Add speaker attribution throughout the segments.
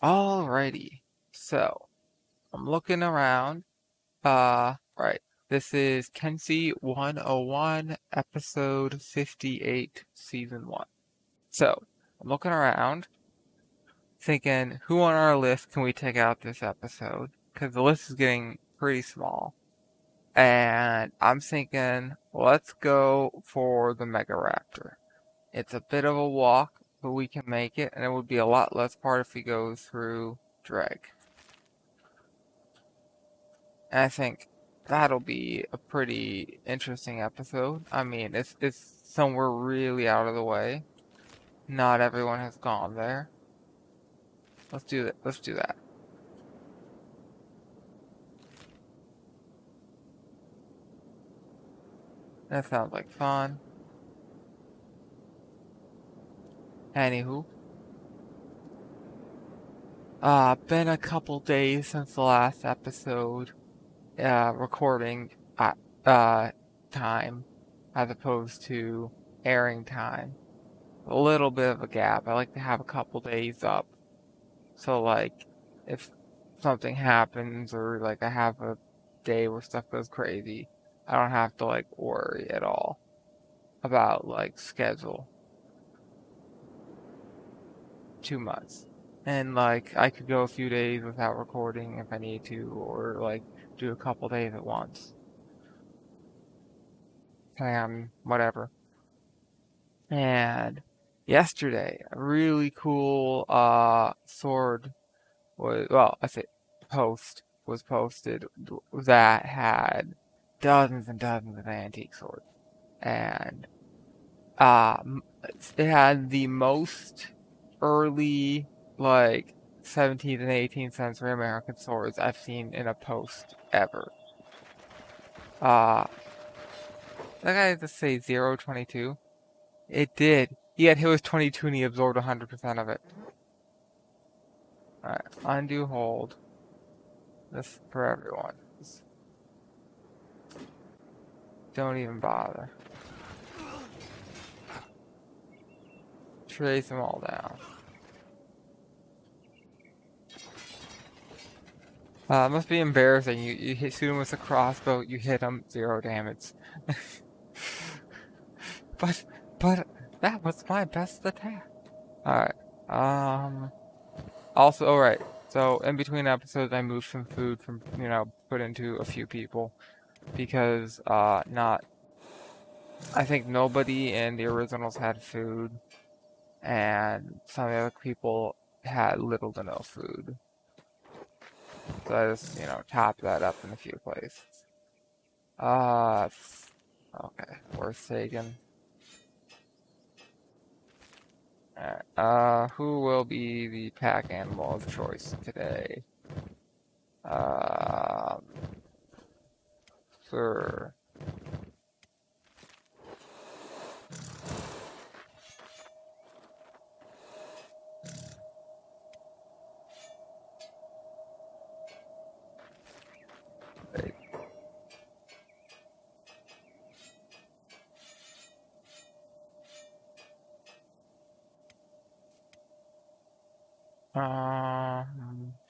Speaker 1: Alrighty, so I'm looking around. Right. This is Kenshi 101, episode 58, season 1. So, I'm looking around, thinking, who on our list can we take out this episode? Because the list is getting pretty small. And I'm thinking, let's go for the Megaraptor. It's a bit of a walk, but we can make it, and it would be a lot less part if we go through Dreg. And I think that'll be a pretty interesting episode. I mean, it's somewhere really out of the way. Not everyone has gone there. Let's do that. Let's do that. That sounds like fun. Anywho, been a couple days since the last episode. Recording at time as opposed to airing time. A little bit of a gap. I like to have a couple days up. So like if something happens or like I have a day where stuff goes crazy, I don't have to like worry at all about like schedule too much. And like I could go a few days without recording if I need to, or like do a couple days at once. Plan whatever. And yesterday, a really cool sword was, well, I say post was posted that had dozens and dozens of antique swords. And uh, it had the most early, like, 17th and 18th century American swords I've seen in a post ever. Uh, that guy had to say 0.22. It did. Yet it was 22 and he absorbed 100% of it. Alright, undo hold. This for everyone. Just don't even bother. Trace them all down. It must be embarrassing. You hit shoot him with a crossbow, you hit him, 0 damage. but but that was my best attack. Alright. Also, alright. So in between episodes I moved some food from put into a few people because not I think nobody in the originals had food and some of the other people had little to no food. So I just, topped that up in a few places. Okay, worth taking. Alright, who will be the pack animal of choice today? Um, sir.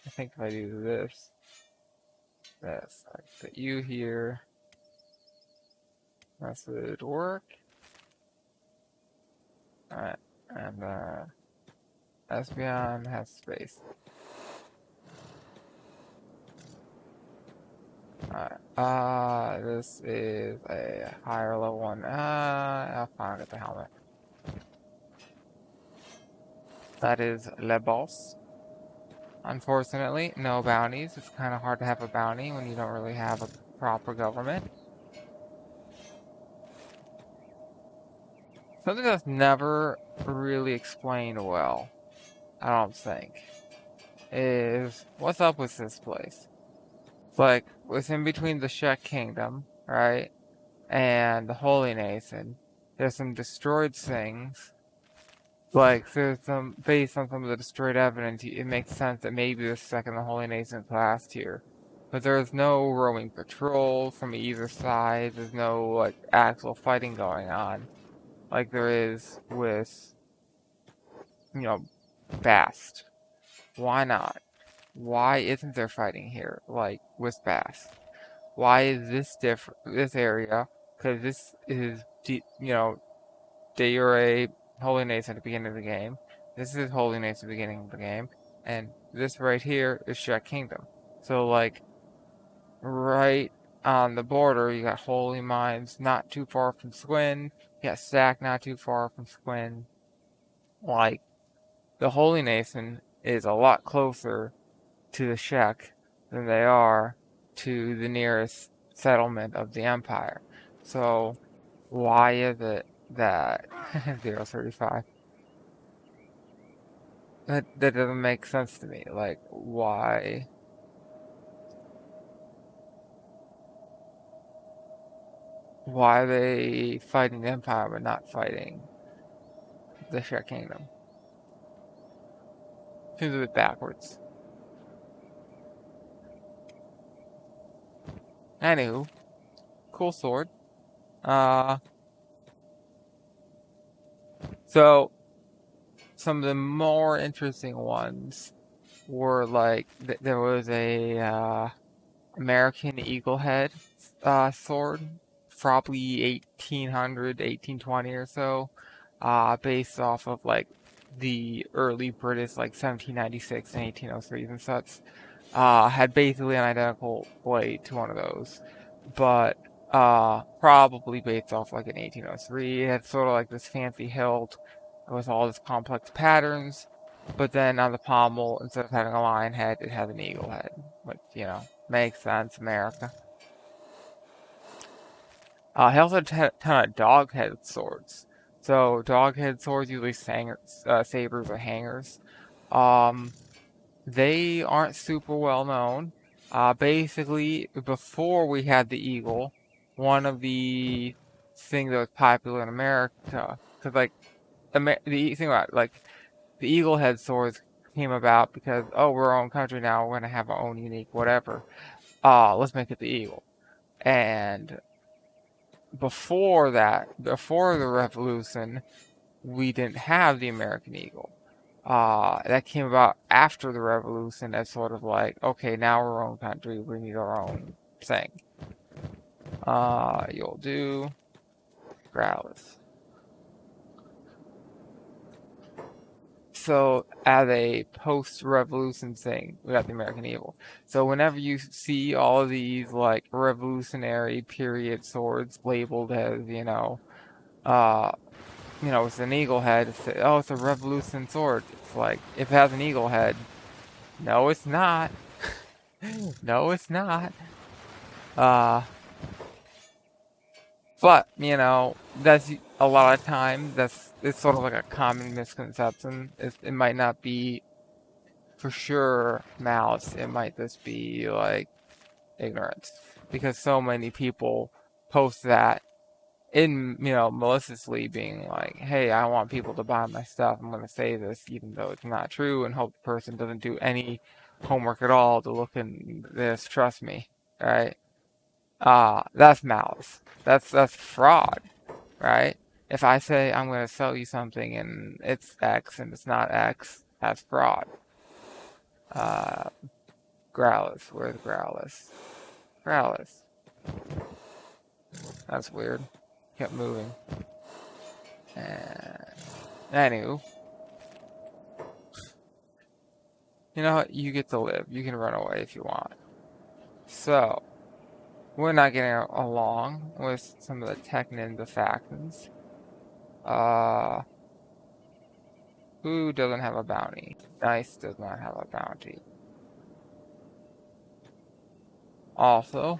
Speaker 1: I think if I do this, I put you here. That would work. Alright, and Espeon has space. Alright, this is a higher level one. I'll finally get the helmet. That is Le Boss. Unfortunately, no bounties. It's kind of hard to have a bounty when you don't really have a proper government. Something that's never really explained well, I don't think, is what's up with this place. It's like, it's in between the Shek Kingdom, right, and the Holy Nation. There's some destroyed things. Like, there's some, based on some of the destroyed evidence, it makes sense that maybe the second the Holy Nation passed here. But there's no roaming patrol from either side. There's no, like, actual fighting going on. Like there is with, Bast. Why not? Why isn't there fighting here, like with bass? Why is this different? This area, because this is, you know, de jure holy nation at the beginning of the game. This is holy nation at the beginning of the game, and this right here is Shrek Kingdom. So like right on the border, you got Holy Mines not too far from Squin. You got Stack not too far from Squin. Like the Holy Nation is a lot closer to the Shek than they are to the nearest settlement of the Empire. So why is it that 035? That doesn't make sense to me. Like why are they fighting the Empire but not fighting the Shek Kingdom? Seems a bit backwards. Anywho, cool sword. So some of the more interesting ones were like there was a American Eagle Head sword, probably 1800, 1820 or so, based off of like the early British, like 1796 and 1803s and such. Had basically an identical blade to one of those, but probably based off like an 1803. It had sort of like this fancy hilt with all this complex patterns, but then on the pommel, instead of having a lion head, it had an eagle head, which, you know, makes sense, America. He also had a ton of dog-headed swords. So dog-headed swords usually sabers or hangers. Um, They aren't super well known. Basically, before we had the eagle, one of the things that was popular in America, because like the thing about like the eagle head swords came about because we're our own country now, we're gonna have our own unique whatever. Let's make it the eagle. And before that, before the revolution, we didn't have the American eagle. That came about after the revolution as sort of like, okay, now we're our own country, we need our own thing. You'll do Growlers. So as a post-revolution thing, we got the American Eagle. So whenever you see all of these like revolutionary period swords labeled as, it's an eagle head, it's a revolution sword. It's like, if it has an eagle head, no, it's not. No, it's not. But, that's a lot of time, it's sort of like a common misconception. It might not be for sure malice, it might just be like ignorance. Because so many people post that in, maliciously being like, hey, I want people to buy my stuff, I'm going to say this even though it's not true, and hope the person doesn't do any homework at all to look in this, trust me, right? That's malice. That's fraud, right? If I say I'm going to sell you something and it's X and it's not X, that's fraud. Growlers. Where's Growlers? Growlers. That's weird. Kept moving. And anywho, you know what? You get to live. You can run away if you want. So, we're not getting along with some of the tech ninja factions. Who doesn't have a bounty? Dice does not have a bounty. Also,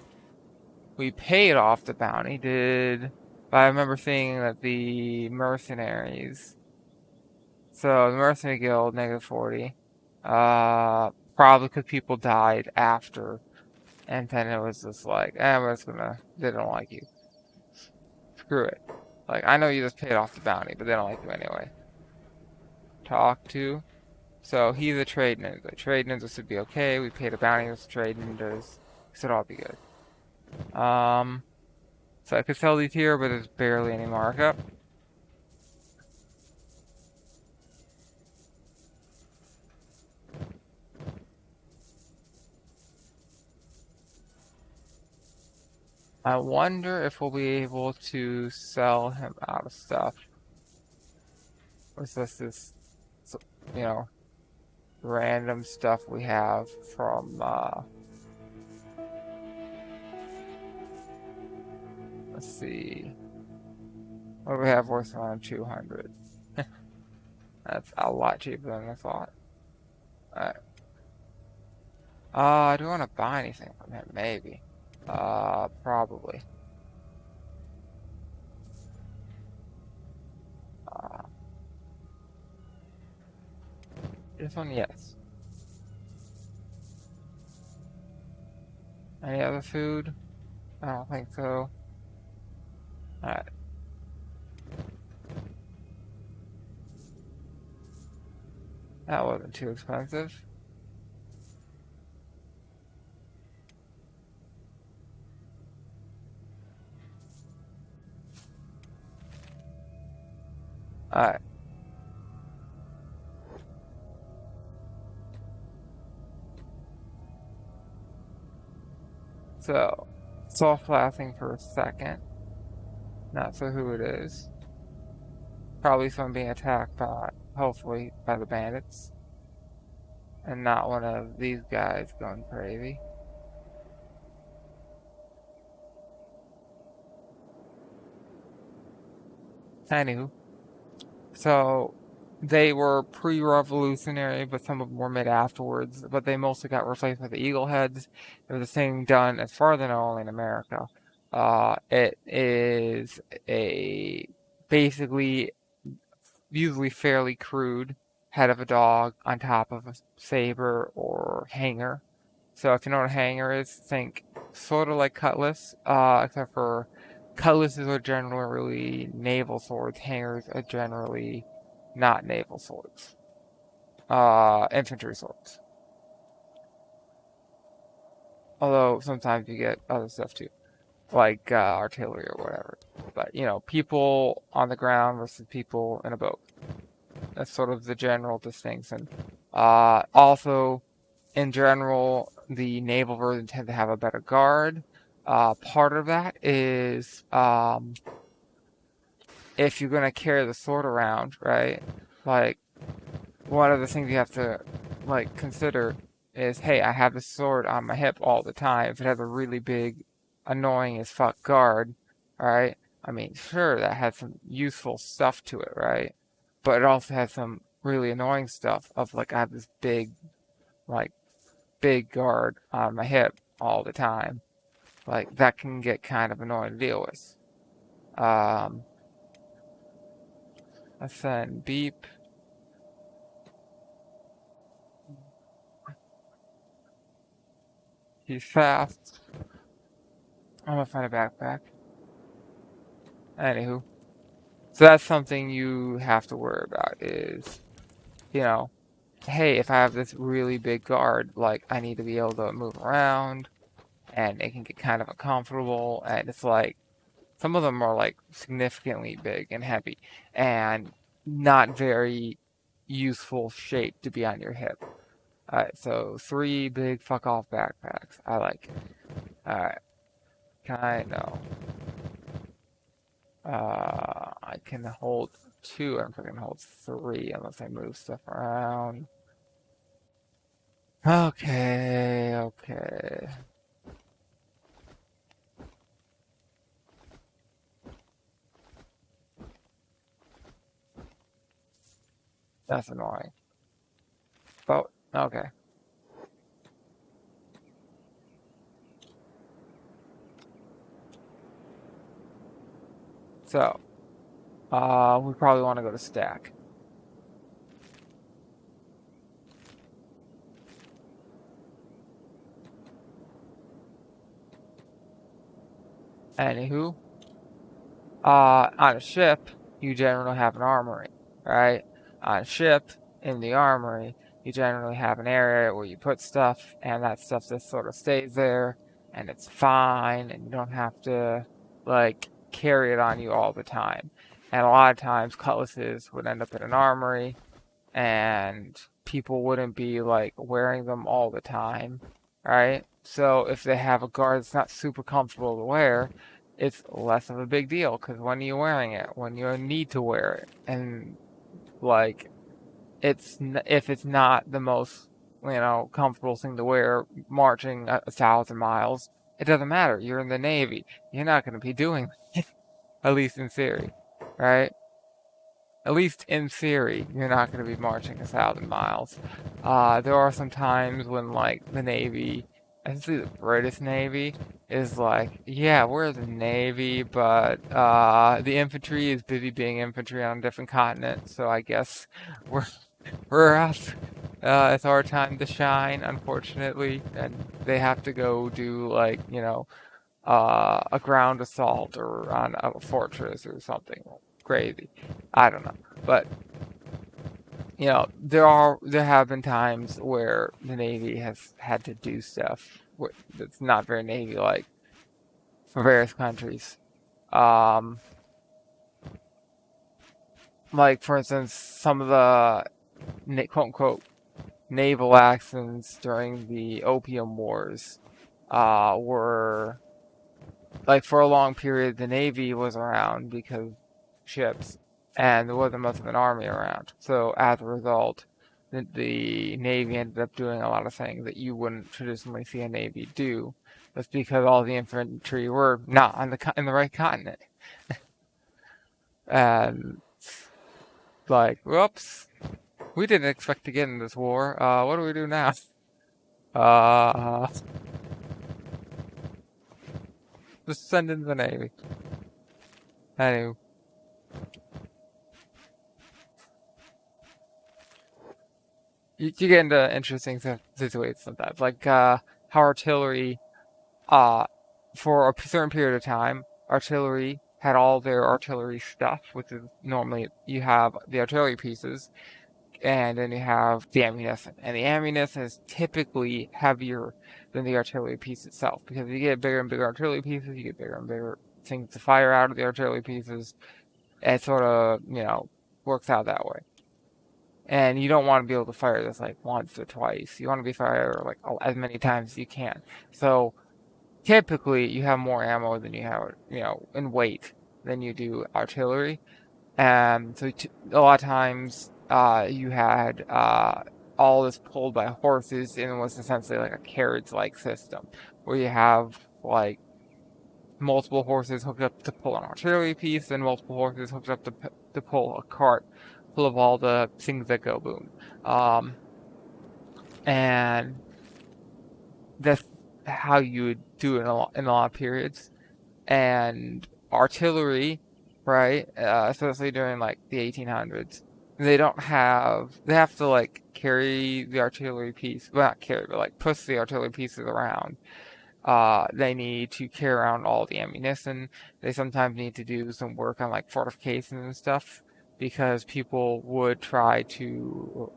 Speaker 1: we paid off the bounty, but I remember seeing that the mercenaries, so the mercenary guild, -40, probably because people died after, and then it was just like, they don't like you. Screw it. Like, I know you just paid off the bounty, but they don't like you anyway. Talk to. So he's a trade ninja. Trade ninjas should be okay. We paid a bounty with trade ninjas. Should all be good. So I could sell these here, but there's barely any markup. I wonder if we'll be able to sell him out of stuff. Or is this, you know, random stuff we have from, let's see. What do we have worth around 200? That's a lot cheaper than I thought. Alright. Do I want to buy anything from him? Maybe. Probably. Uh, this one, yes. Any other food? I don't think so. Alright. That wasn't too expensive. Alright. So, soft laughing for a second. Not for who it is. Probably someone being attacked by, hopefully, by the bandits. And not one of these guys going crazy. Anywho. So, they were pre-revolutionary, but some of them were made afterwards. But they mostly got replaced with the eagle heads. It was the same done as far as I know only in America. It is a basically usually fairly crude head of a dog on top of a saber or hanger. So if you know what a hanger is, think sort of like Cutlass, except for Cutlasses are generally naval swords. Hangers are generally not naval swords. Infantry swords. Although sometimes you get other stuff too, like artillery or whatever. But you know, people on the ground versus people in a boat. That's sort of the general distinction. Also, in general, the naval version tend to have a better guard. Part of that is if you're gonna carry the sword around, right? Like one of the things you have to like consider is, hey, I have the sword on my hip all the time. If it has a really big, annoying as fuck guard, right? I mean, sure, that has some useful stuff to it, right? But it also has some really annoying stuff of like I have this like big guard on my hip all the time. Like that can get kind of annoying to deal with. Let's then beep. He's fast. I'm gonna find a backpack. Anywho, so that's something you have to worry about is, you know, hey, if I have this really big guard, like I need to be able to move around, and it can get kind of uncomfortable, and it's like some of them are like significantly big and heavy, and not very useful shape to be on your hip. Alright, so 3 big fuck off backpacks. I like it. Alright, can I? No. I can hold 2. I don't think I can hold 3 unless I move stuff around. Okay, okay. That's annoying. But, okay. So, we probably want to go to stack. Anywho, on a ship, you generally have an armory, right? On a ship, in the armory, you generally have an area where you put stuff, and that stuff just sort of stays there, and it's fine, and you don't have to, like, carry it on you all the time. And a lot of times, cutlasses would end up in an armory, and people wouldn't be, like, wearing them all the time, right? So if they have a guard that's not super comfortable to wear, it's less of a big deal because when are you wearing it? When you need to wear it, and like if it's not the most comfortable thing to wear marching 1,000 miles, it doesn't matter. You're in the Navy. You're not going to be doing it, at least in theory, right? At least in theory, you're not going to be marching 1,000 miles. There are some times when, like, the Navy, especially the British Navy, is like, yeah, we're the Navy, but the infantry is busy being infantry on a different continent, so I guess we're we're out. It's our time to shine, unfortunately, and they have to go do like a ground assault or on a fortress or something crazy. I don't know, but there have been times where the Navy has had to do stuff that's not very Navy-like for various countries. Um, like for instance, some of the quote unquote naval accidents during the Opium Wars were like for a long period the Navy was around because ships, and there wasn't much of an army around. So as a result, the Navy ended up doing a lot of things that you wouldn't traditionally see a Navy do. That's because all the infantry were not on in the right continent, and like, whoops, we didn't expect to get in this war. What do we do now? Uh, just send in the Navy. Anyway, you get into interesting situations sometimes, like how artillery, uh, for a certain period of time, artillery had all their artillery stuff, which is normally you have the artillery pieces, and then you have the ammunition. And the ammunition is typically heavier than the artillery piece itself, because if you get bigger and bigger artillery pieces, you get bigger and bigger things to fire out of the artillery pieces. It sort of, works out that way. And you don't want to be able to fire this like once or twice. You want to be fire like as many times as you can. So typically you have more ammo than you have, in weight than you do artillery. And so a lot of times you had all this pulled by horses, and it was essentially like a carriage-like system where you have like multiple horses hooked up to pull an artillery piece, and multiple horses hooked up to pull a cart full of all the things that go boom. Um, and that's how you would do it in a lot of periods. And artillery, right? Especially during like the 1800s, they have to like carry the artillery piece, well, not carry, but like push the artillery pieces around. They need to carry around all the ammunition. They sometimes need to do some work on like fortifications and stuff because people would try to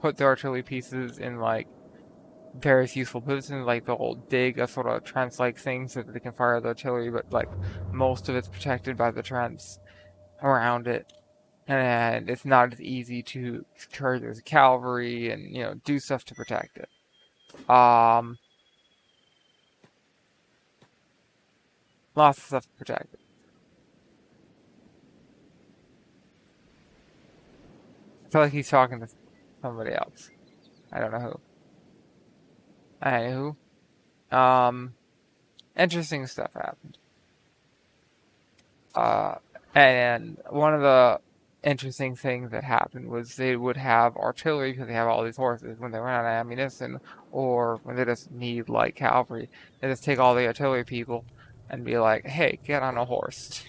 Speaker 1: put their artillery pieces in like various useful positions, like they'll dig a sort of trench-like thing so that they can fire the artillery, but like most of it's protected by the trench around it, and it's not as easy to charge as cavalry and do stuff to protect it. Um, Lots of stuff to protect it. I feel like he's talking to somebody else. I don't know who. Anywho, interesting stuff happened. Uh, and one of the interesting things that happened was they would have artillery because they have all these horses. When they run out of ammunition, or when they just need like cavalry, they just take all the artillery people and be like, "Hey, get on a horse.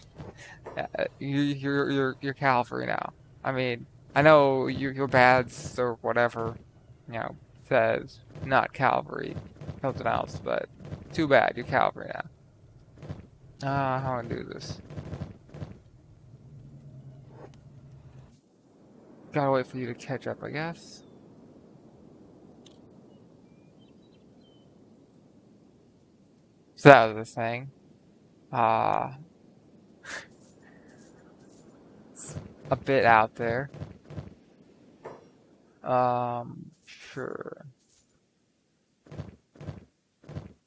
Speaker 1: You're cavalry now." I mean, I know your badge or whatever, you know, says not cavalry, something else, but too bad, you're cavalry now. How do I do this? Gotta wait for you to catch up, I guess. So that was the thing. Uh, a bit out there. Sure.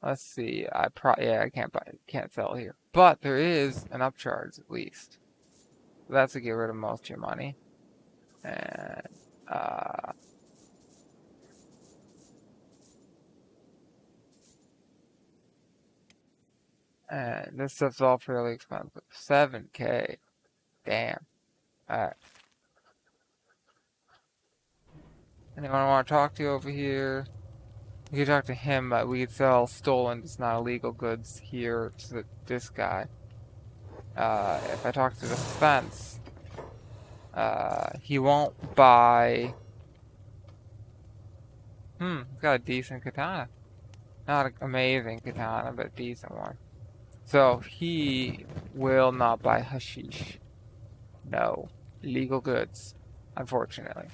Speaker 1: Let's see. Yeah, I can't sell here, but there is an upcharge at least. That's to get rid of most of your money, and uh, and this stuff's all fairly expensive. 7K. Damn. Alright. Anyone I want to talk to over here? We could talk to him, but we could sell stolen, just not illegal goods here to this guy. If I talk to the fence, he won't buy. He's got a decent katana. Not an amazing katana, but a decent one. So he will not buy hashish. No. Illegal goods, unfortunately.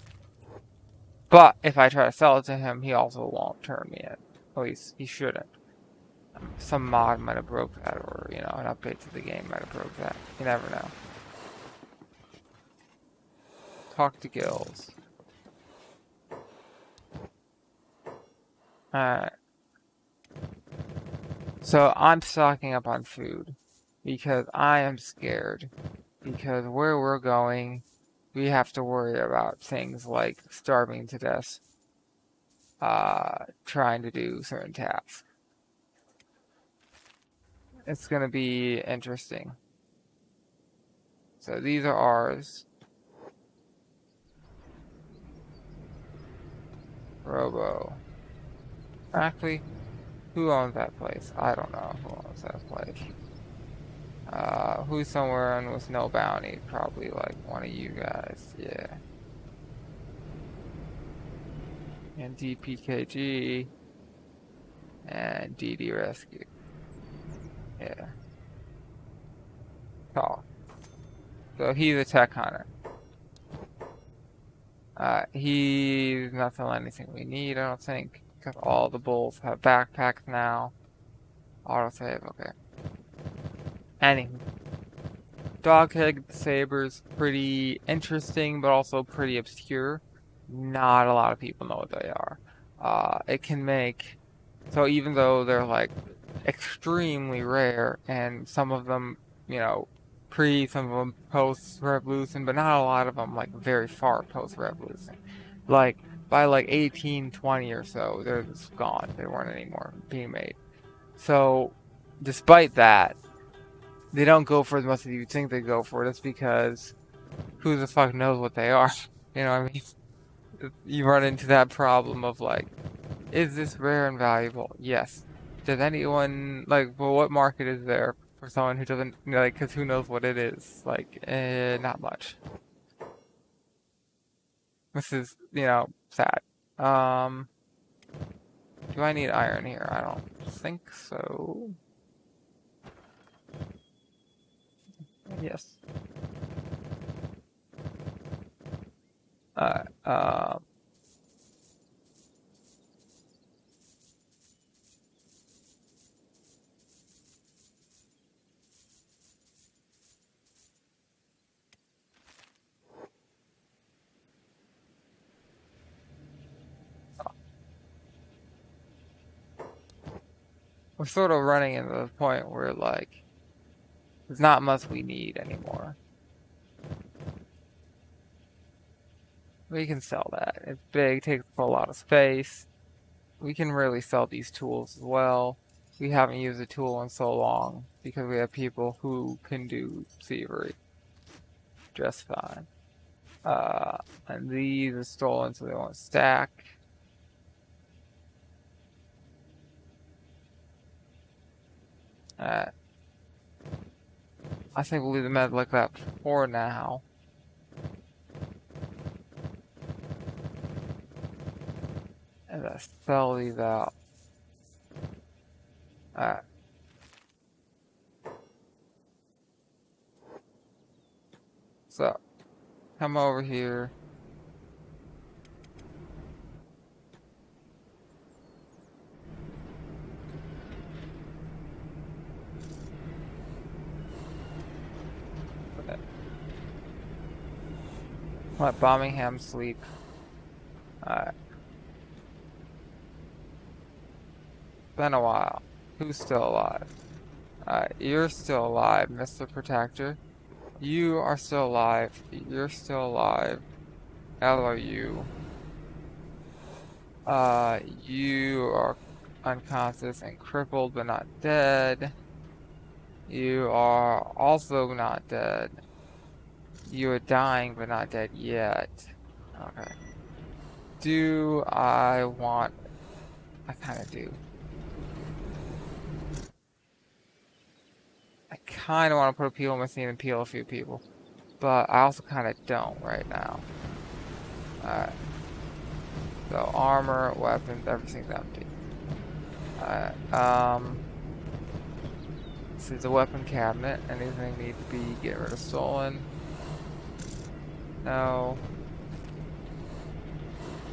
Speaker 1: But if I try to sell it to him, he also won't turn me in. At least he shouldn't. Some mod might have broke that, or, you know, an update to the game might have broke that. You never know. Talk to Gills. Alright. So I'm stocking up on food because I am scared. Because where we're going, we have to worry about things like starving to death, trying to do certain tasks. It's going to be interesting. So these are ours. Robo. Actually, who owns that place? I don't know who owns that place. Who's somewhere in with no bounty? Probably like one of you guys. Yeah. And DPKG. And DD Rescue. Yeah. Tall. So he's a tech hunter. He's not selling anything we need, I don't think. Because all the bulls have backpacks now. Autosave, okay. Anywho. Doghead sabers, pretty interesting, but also pretty obscure. Not a lot of people know what they are. It can make... So even though they're, like, extremely rare, and some of them, you know, some of them post-revolution, but not a lot of them, like, very far post-revolution. Like, by, like, 1820 or so, they're just gone. They weren't anymore being made. So, despite that, they don't go for as much as you think they go for. That's because who the fuck knows what they are? You know what I mean? You run into that problem of, like, is this rare and valuable? Yes. Does anyone, like, well, what market is there for someone who doesn't, you know, like, because who knows what it is? Like, not much. This is, you know, sad. Do I need iron here? I don't think so. Yes. Uh, we're sort of running into the point where, like, there's not much we need anymore. We can sell that. It's big, takes up a lot of space. We can really sell these tools as well. We haven't used a tool in so long because we have people who can do thievery just fine. And these are stolen, so they won't stack. I think we'll leave the med like that for now. And I sell these out. Alright. So, come over here. Let Birmingham sleep. Alright. Been a while. Who's still alive? You're still alive, Mr. Protector. You are still alive. You're still alive. How are you? You are unconscious and crippled but not dead. You are also not dead. You are dying but not dead yet. Okay. Do I want... I kinda do. I kinda want to put a peel machine and peel a few people. But I also kinda don't right now. Alright. So armor, weapons, everything's empty. Alright, this is a weapon cabinet. Anything need to be get rid of stolen? No.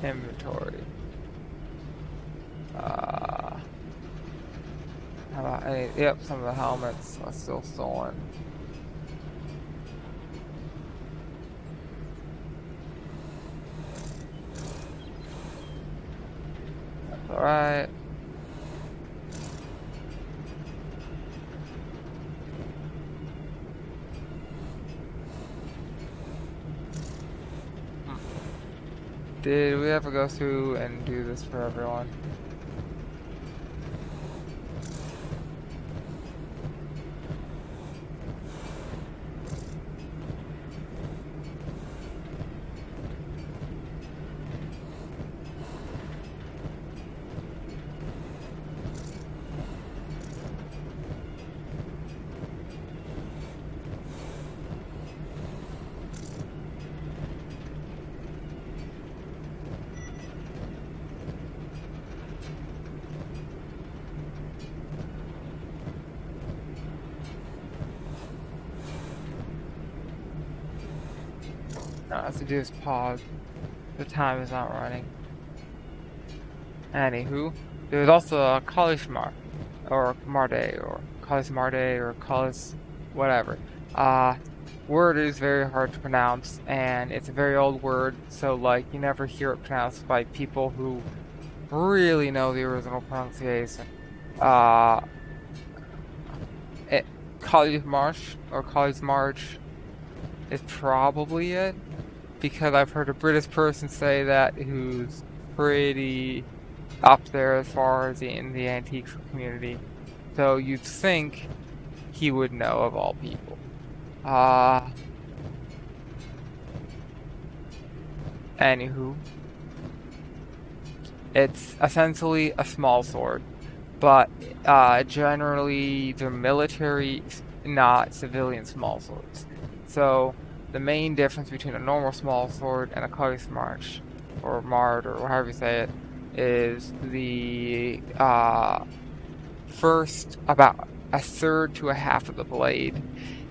Speaker 1: Inventory. How about any, yep, some of the helmets are still stolen. That's alright. Did we ever go through and do this for everyone? No, I have to do is pause. The time is not running. Anywho, there's also a Kalishmar, or Marde, or Kalismarde, or Kalis, whatever. Word is very hard to pronounce, and it's a very old word, so like you never hear it pronounced by people who really know the original pronunciation. Uh, Kalismarsh or Kalismarch is probably it, because I've heard a British person say that who's pretty up there as far as in the antiques community. So you'd think he would know of all people. Anywho, it's essentially a small sword, but generally they're military, not civilian small swords. So the main difference between a normal small sword and a Cutlass March, or Mard, or however you say it, is the first about a third to a half of the blade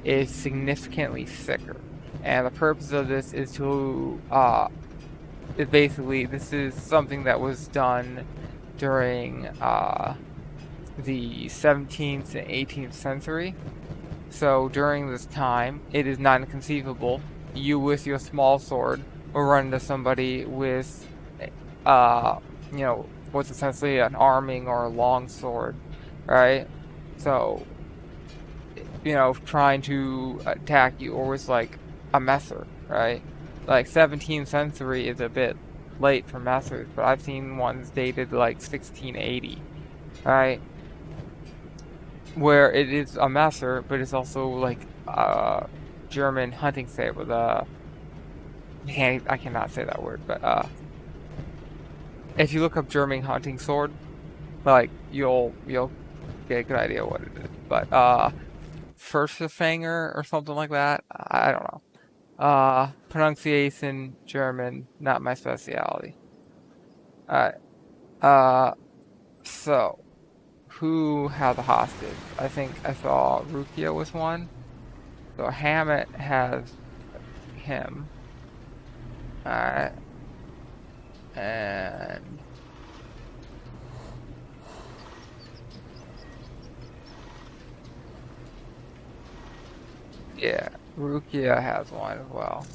Speaker 1: is significantly thicker. And the purpose of this is to basically, this is something that was done during the 17th and 18th century. So during this time, it is not inconceivable you with your small sword will run into somebody with, what's essentially an arming or a long sword, right? So, trying to attack you, or with like a messer, right? Like 17th century is a bit late for messers, but I've seen ones dated like 1680, right? Where it is a messer, but it's also like a German hunting saber with a... I cannot say that word, but if you look up German hunting sword, like you'll get a good idea what it is. But Furstenfanger or something like that, I don't know. Pronunciation German, not my specialty. Alright. So who had the hostage? I think I saw Rukia was one. So Hammett has him. Alright. And yeah, Rukia has one as well.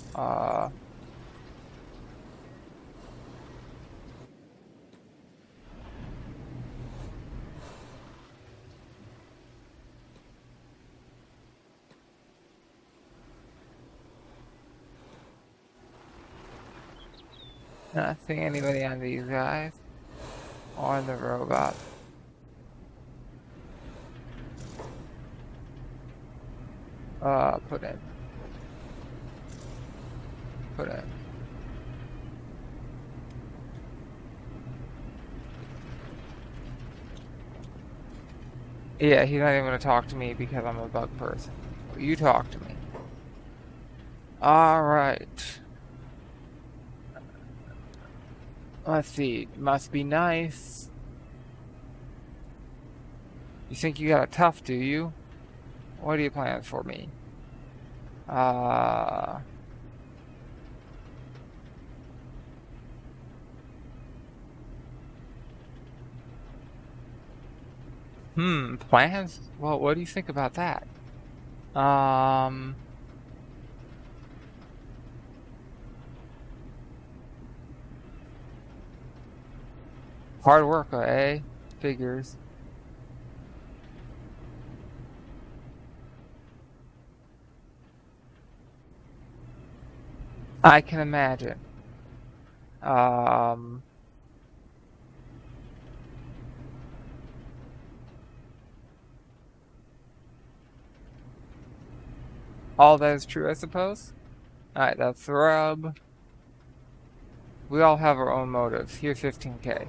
Speaker 1: Not seeing anybody on these guys. Or on the robot. Put in. Put in. Yeah, he's not even gonna talk to me because I'm a bug person. You talk to me. Alright. Let's see. Must be nice. You think you got a tough, do you? What are you planning for me? Plans? Well, what do you think about that? Hard worker, eh? Figures. I can imagine. All that is true, I suppose. Alright, that's the rub. We all have our own motives. Here's 15k.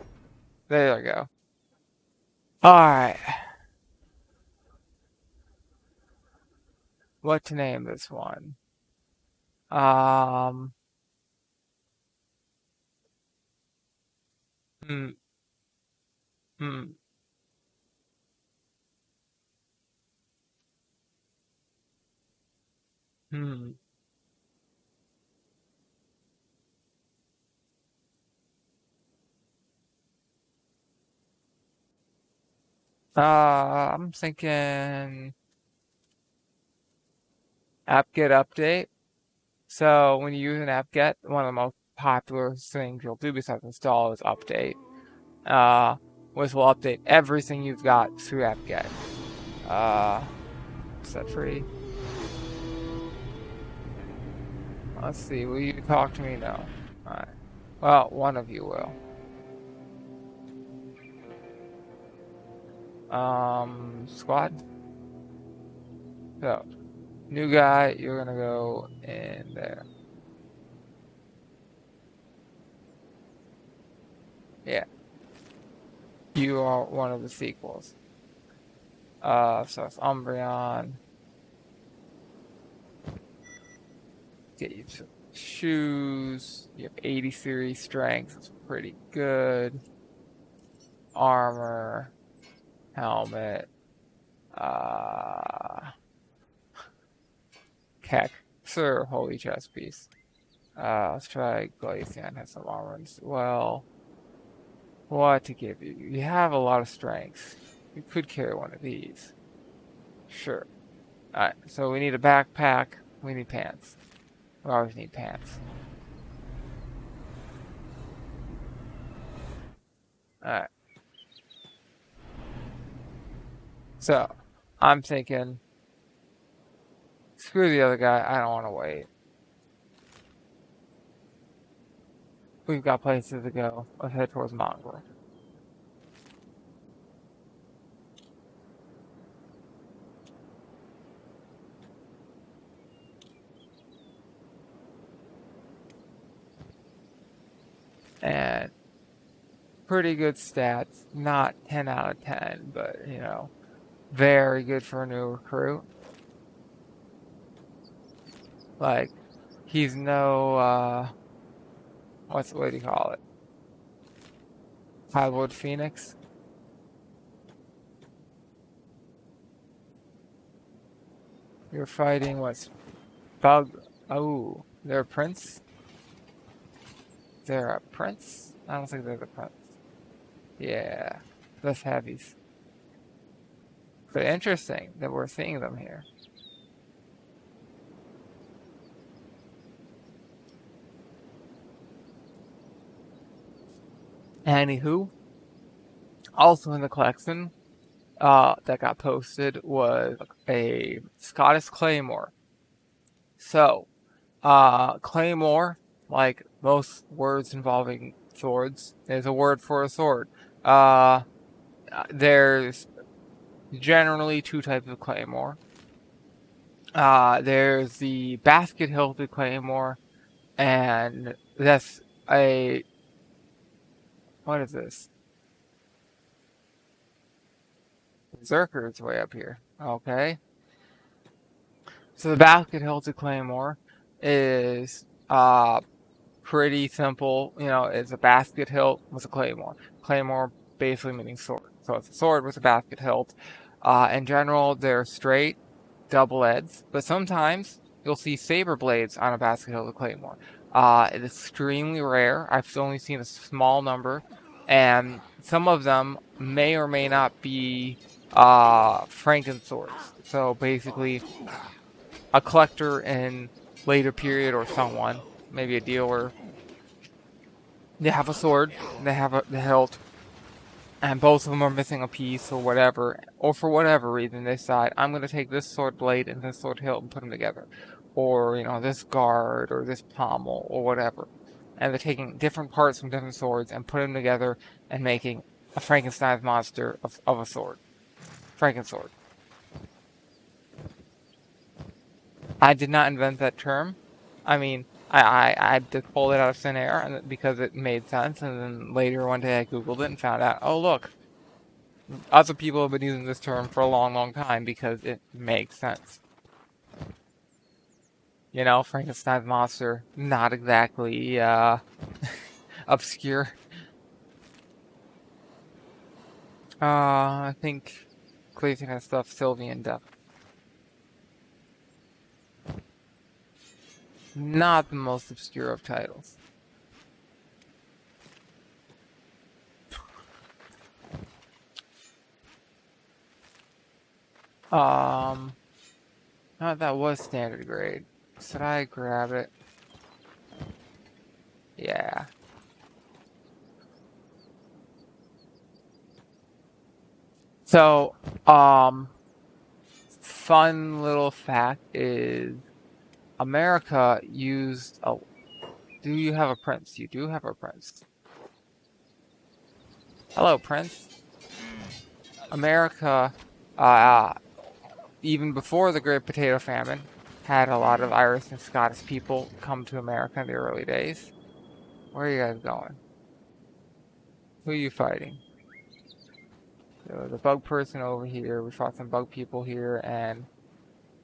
Speaker 1: There you go. Alright. What to name this one? Um. Hmm. Hmm. Hmm. I'm thinking apt-get update. So when you use an apt-get, one of the most popular things you'll do besides install is update. Which will update everything you've got through apt-get. Set free. Let's see, will you talk to me? No. Alright. Well, one of you will. Squad? So, new guy, you're gonna go in there. Yeah. You are one of the sequels. So it's Umbreon. Get you some shoes. You have 83 strength. That's pretty good. Armor. Helmet. Keck. Sir, holy chest piece. Let's try Glaceon. Has some armor as well. What to give you? You have a lot of strength. You could carry one of these. Sure. Alright, so we need a backpack. We need pants. We always need pants. Alright. So, I'm thinking, screw the other guy. I don't want to wait. We've got places to go. Let's head towards Mongrel. And pretty good stats. Not 10 out of 10, but, you know, very good for a new recruit. Like, he's no, what do you call it? Highwood Phoenix. You're fighting what's Bug. Oh, they're a prince? They're a prince? I don't think they're the prince. Yeah, that's heavies. But interesting that we're seeing them here. Anywho, also in the collection that got posted was a Scottish Claymore. So, Claymore, like most words involving swords. There's a word for a sword. There's generally two types of claymore. There's the basket-hilted claymore, and that's a... What is this? Berserker's way up here. Okay. So the basket-hilted claymore is pretty simple. You know, it's a basket hilt with a claymore. Claymore basically meaning sword. So it's a sword with a basket hilt. In general, they're straight, double edged, but sometimes you'll see saber blades on a basket hilt with claymore. It's extremely rare. I've only seen a small number, and some of them may or may not be Franken swords. So basically, a collector in later period or someone, maybe a dealer, they have a sword, they have the hilt, and both of them are missing a piece or whatever, or for whatever reason they decide, I'm going to take this sword blade and this sword hilt and put them together. Or, you know, this guard or this pommel or whatever. And they're taking different parts from different swords and putting them together and making a Frankenstein's monster of a sword. Frankensword. I did not invent that term. I mean, I just pulled it out of thin air because it made sense, and then later one day I googled it and found out, oh look, other people have been using this term for a long, long time because it makes sense. You know, Frankenstein's monster, not exactly obscure. I think Clayton has stuff Sylvian Duck. Not the most obscure of titles. Oh, that was standard grade. Should I grab it? Yeah. So, fun little fact is America used a... Do you have a prince? You do have a prince. Hello, prince. America, even before the Great Potato Famine, had a lot of Irish and Scottish people come to America in the early days. Where are you guys going? Who are you fighting? There was a bug person over here. We fought some bug people here, and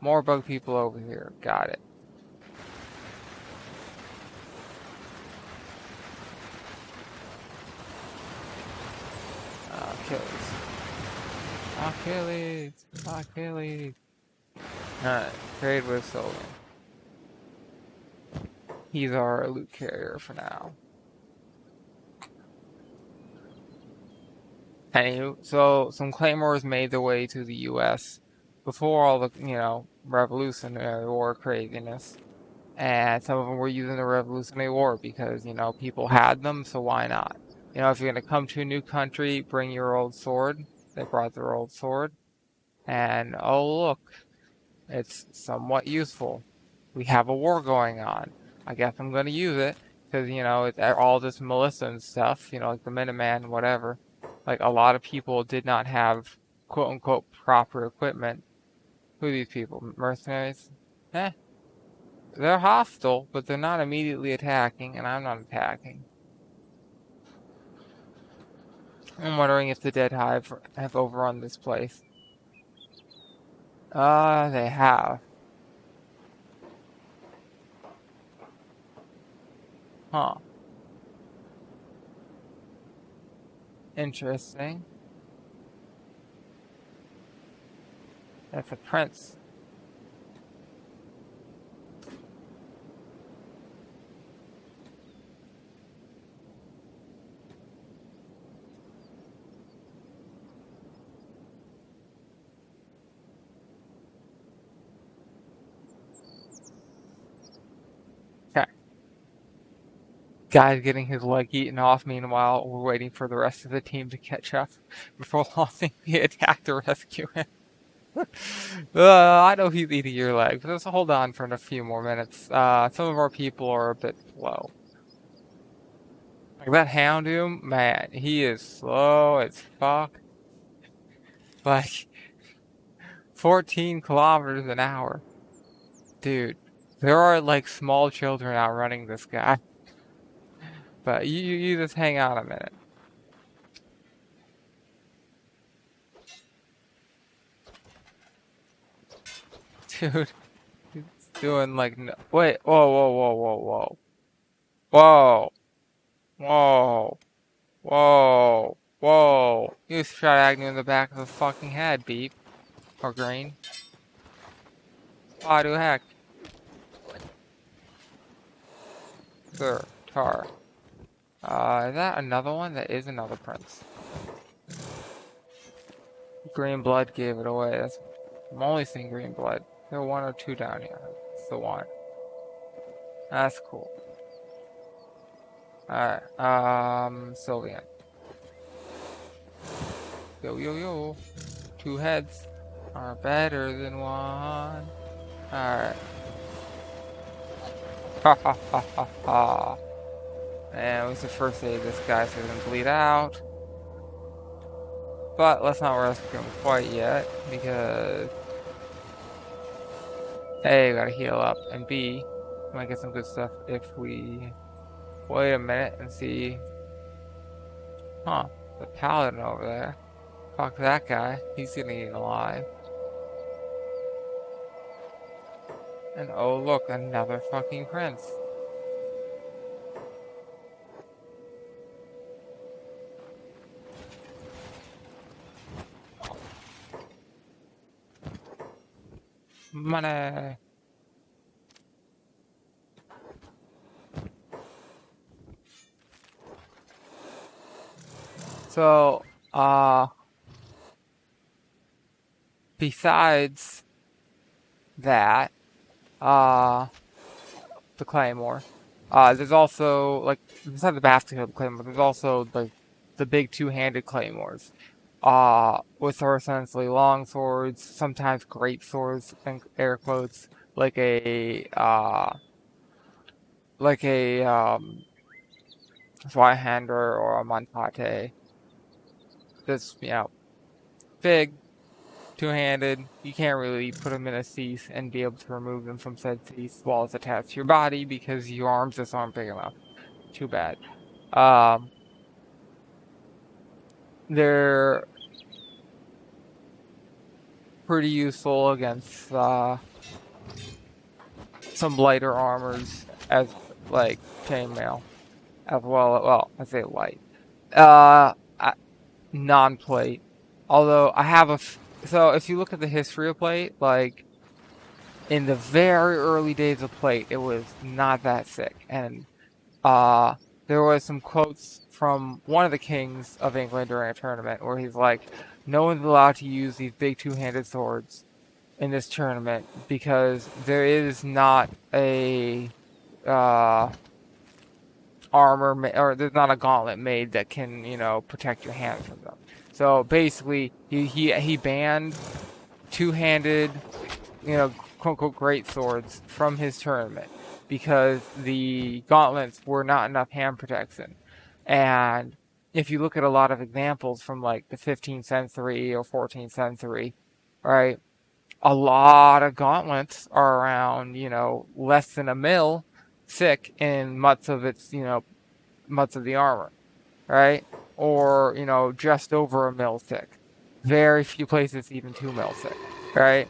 Speaker 1: more bug people over here. Got it. Achilles. Achilles. Achilles. Alright, trade with Solon. He's our loot carrier for now. Anywho, so some claymores made their way to the U.S. before all the, you know, Revolutionary War craziness. And some of them were using the Revolutionary War because, you know, people had them, so why not? You know, if you're going to come to a new country, bring your old sword. They brought their old sword. And, oh look, it's somewhat useful. We have a war going on. I guess I'm going to use it because, you know, it's all this Melissa and stuff, you know, like the Minuteman, whatever. Like, a lot of people did not have quote-unquote proper equipment. Who are these people? Mercenaries? They're hostile, but they're not immediately attacking, and I'm not attacking. I'm wondering if the Dead Hive have overrun this place. They have. Huh. Interesting. That's a prince. Okay. Guy's getting his leg eaten off. Meanwhile, we're waiting for the rest of the team to catch up before launching the attack to rescue him. I know he's eating your leg, but let's hold on for a few more minutes. Some of our people are a bit slow. Like that Houndoom, man, he is slow as fuck. Like 14 kilometers an hour. Dude, there are like small children outrunning this guy. But you just hang out a minute. Dude, he's doing like no, wait, whoa, whoa, whoa, whoa, whoa. Whoa, whoa, whoa, whoa. You shot Agnew in the back of the fucking head, Beep. Or Green. Why the heck? Sir, Tar. Is that another one? That is another prince. Green blood gave it away. I'm only seeing green blood. There are one or two down here. It's the one. That's cool. Alright, Sylvian. Yo, yo, yo. Two heads are better than one. Alright. Ha ha ha ha ha. And it was the first aid this guy so he doesn't bleed out. But let's not rescue him quite yet, because A, we gotta heal up, and B, we might get some good stuff if we wait a minute and see. Huh, the paladin over there. Fuck that guy, he's getting eaten alive. And oh look, another fucking prince. Money! So, besides that, the Claymore, there's also, like, besides the basket of the Claymore, there's also, like, the big two-handed Claymores. With horizontally long swords, sometimes great swords, and air quotes, like a Zweihander or a Montate. Just, big, two-handed. You can't really put them in a cease and be able to remove them from said cease while it's attached to your body because your arms just aren't big enough. Too bad. They're pretty useful against some lighter armors as like chainmail, as well. I say light. Uh, non-plate. Although I have so if you look at the history of plate, like in the very early days of plate, it was not that sick, and there was some quotes from one of the kings of England during a tournament where he's like, "No one's allowed to use these big two-handed swords in this tournament because there is not a armor or there's not a gauntlet made that can protect your hands from them." So basically, he banned two-handed, quote unquote great swords from his tournament because the gauntlets were not enough hand protection. And if you look at a lot of examples from like the 15th century or 14th century, right, a lot of gauntlets are around, less than a mil thick in much of much of the armor, right? Or, just over a mil thick. Very few places even 2 mil thick, right?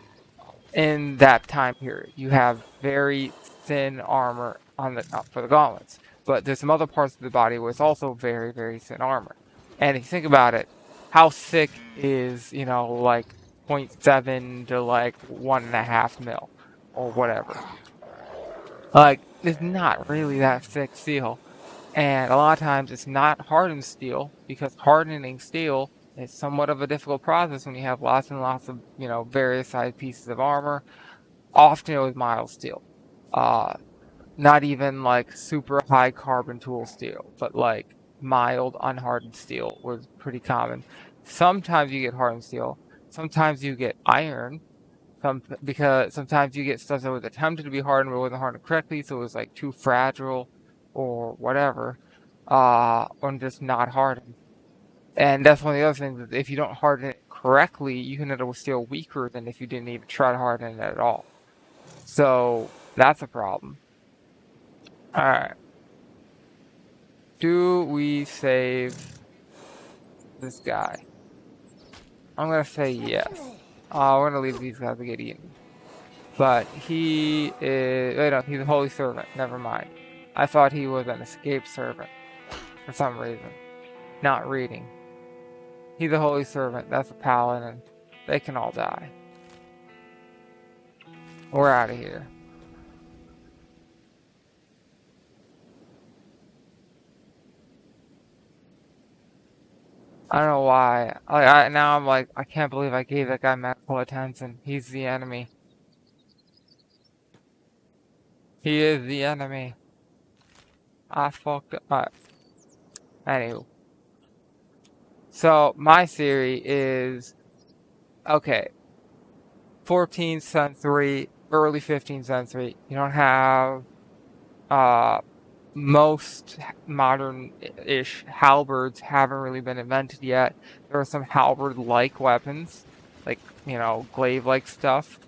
Speaker 1: In that time period, you have very thin armor for the gauntlets. But there's some other parts of the body where it's also very, very thin armor. And if you think about it, how thick is, like 0.7 to like 1.5 mil or whatever. Like, it's not really that thick steel. And a lot of times it's not hardened steel because hardening steel is somewhat of a difficult process when you have lots and lots of, various sized pieces of armor. Often it was mild steel. Not even like super high carbon tool steel, but like mild unhardened steel was pretty common. Sometimes you get hardened steel. Sometimes you get iron. Because sometimes you get stuff that was attempted to be hardened but wasn't hardened correctly, so it was like too fragile or whatever. or just not hardened. And that's one of the other things, is if you don't harden it correctly, you can end up with steel weaker than if you didn't even try to harden it at all. So that's a problem. Alright. Do we save this guy? I'm gonna say yes. We're gonna leave these guys to get eaten. But he is... Wait, no, he's a holy servant. Never mind. I thought he was an escaped servant. For some reason. Not reading. He's a holy servant. That's a paladin. They can all die. We're out of here. I don't know why. Now I'm like, I can't believe I gave that guy medical attention. He's the enemy. He is the enemy. I fucked up. Anywho. So, my theory is, okay, 14th century, early 15th century, you don't have, most modern-ish halberds haven't really been invented yet. There are some halberd-like weapons, like, glaive-like stuff,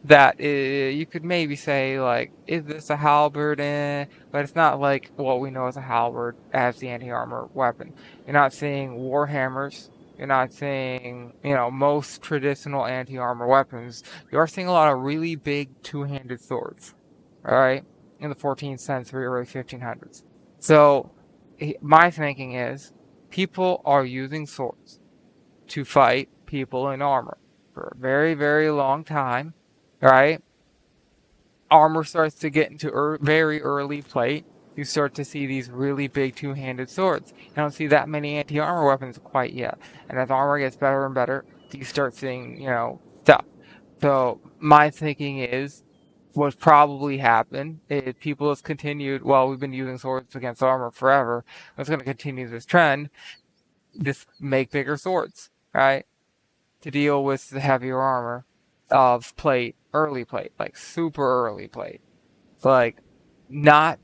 Speaker 1: that you could maybe say, like, is this a halberd? But it's not like what we know as a halberd as the anti-armor weapon. You're not seeing warhammers. You're not seeing, most traditional anti-armor weapons. You are seeing a lot of really big two-handed swords, alright? In the 14th century, early 1500s. So, my thinking is, people are using swords to fight people in armor for a very, very long time, right? Armor starts to get into very early plate. You start to see these really big two-handed swords. You don't see that many anti-armor weapons quite yet. And as armor gets better and better, you start seeing, stuff. So, my thinking is, what's probably happened is people have continued, well, we've been using swords against armor forever. It's going to continue this trend. Just make bigger swords, right? To deal with the heavier armor of plate, early plate, like super early plate. Like, not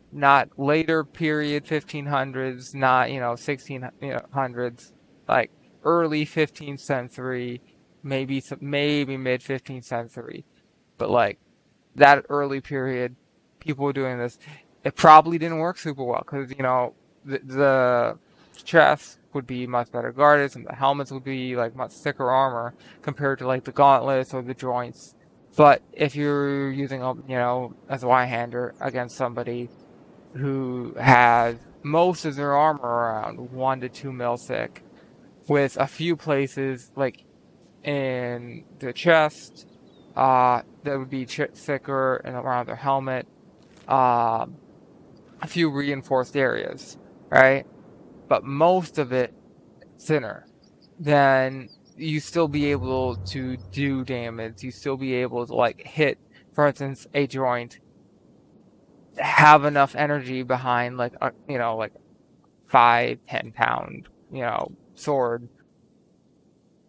Speaker 1: later period 1500s, not, 1600s, like early 15th century, maybe mid 15th century. But like, that early period, people were doing this. It probably didn't work super well because, the chests would be much better guarded and the helmets would be like much thicker armor compared to like the gauntlets or the joints. But if you're using, as a Y-hander against somebody who has most of their armor around 1 to 2 mil thick, with a few places like in the chest, that would be thicker and around their helmet. A few reinforced areas, right? But most of it thinner. Then you still be able to do damage. You still be able to like hit, for instance, a joint. Have enough energy behind like like 5-10 pound sword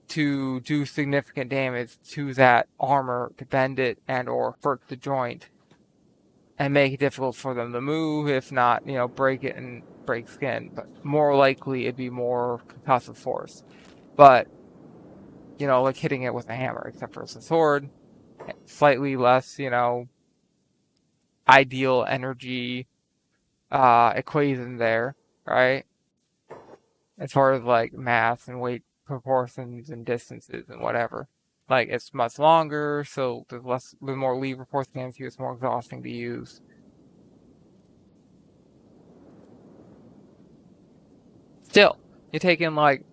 Speaker 1: to do significant damage to that armor, to bend it and or hurt the joint and make it difficult for them to move, if not, break it and break skin. But more likely it'd be more concussive force. But, like hitting it with a hammer, except for it's a sword, slightly less, ideal energy equation there, right? As far as like mass and weight proportions and distances and whatever. Like, it's much longer, so there's more lever force against you, it's more exhausting to use. Still, you take in like,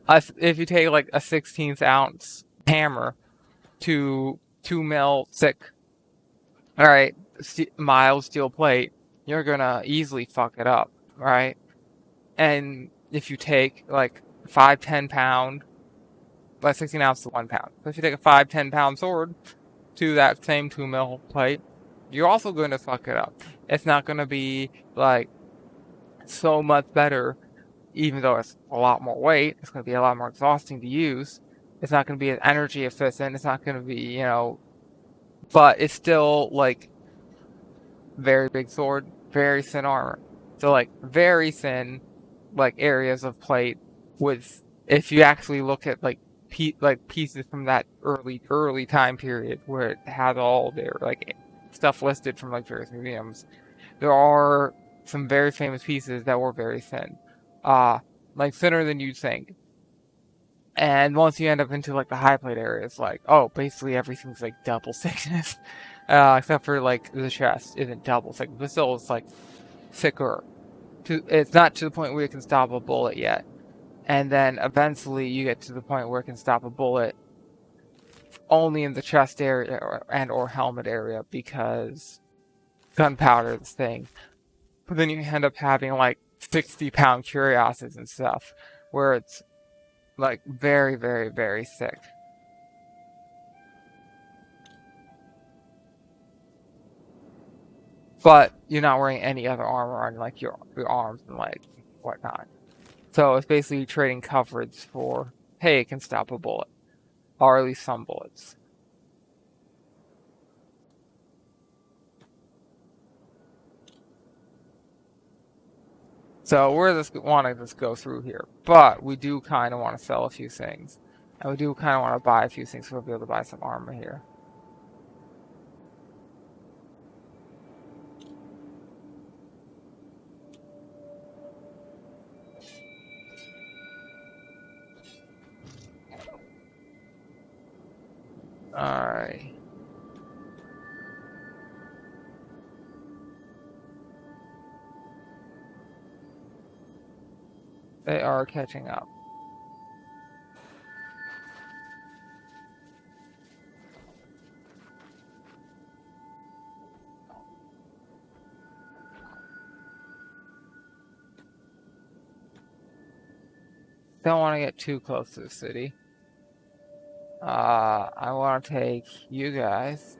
Speaker 1: if you take like a 16th ounce hammer to 2 mil thick, alright, mild steel plate, you're gonna easily fuck it up, right? And if you take like 5-10 pound, like 16 ounces to 1 pound. So if you take a 5-10 pound sword to that same 2 mil plate, you're also going to fuck it up. It's not going to be like so much better, even though it's a lot more weight. It's going to be a lot more exhausting to use. It's not going to be as energy efficient. It's not going to be, but it's still like very big sword, very thin armor. So like very thin, like areas of plate with, if you actually look at like pieces from that early time period where it has all their like stuff listed from like various museums, there are some very famous pieces that were very thin, like thinner than you'd think. And once you end up into like the high plate area, it's like, oh, basically everything's like double thickness, except for like the chest isn't double thick, but still it's like thicker. It's not to the point where it can stop a bullet yet. And then eventually you get to the point where it can stop a bullet only in the chest area or helmet area because gunpowder is thing. But then you end up having like 60-pound cuirasses and stuff where it's like very, very, very thick. But you're not wearing any other armor on like your arms and like whatnot. So it's basically trading coverage for, hey, it can stop a bullet. Or at least some bullets. So we're just want to just go through here. But we do kind of want to sell a few things. And we do kind of want to buy a few things so we'll be able to buy some armor here. Alright. They are catching up. Don't want to get too close to the city. I want to take you guys.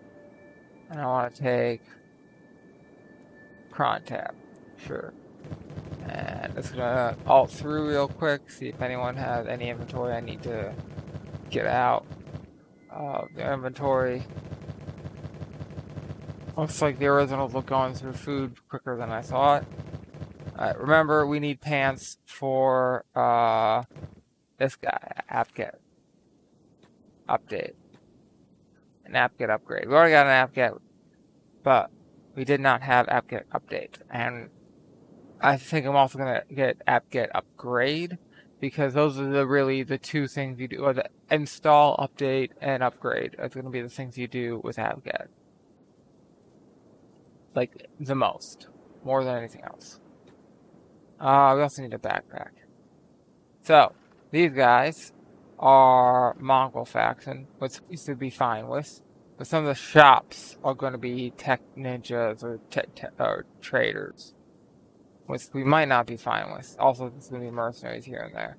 Speaker 1: And I want to take Crontab. Sure. And just gonna alt through real quick, see if anyone has any inventory I need to get out of the inventory. Looks like the originals look going through food quicker than I thought. Alright, remember we need pants for this guy, app-get update. An app-get upgrade. We already got an app-get, but we did not have app-get update. And I think I'm also gonna get app-get upgrade because those are really the two things you do, or the install, update, and upgrade. It's gonna be the things you do with app-get. Like the most, more than anything else. We also need a backpack. So these guys are Mongol faction, which we should be fine with. But some of the shops are going to be tech ninjas or traders, which we might not be fine with. Also, there's going to be mercenaries here and there.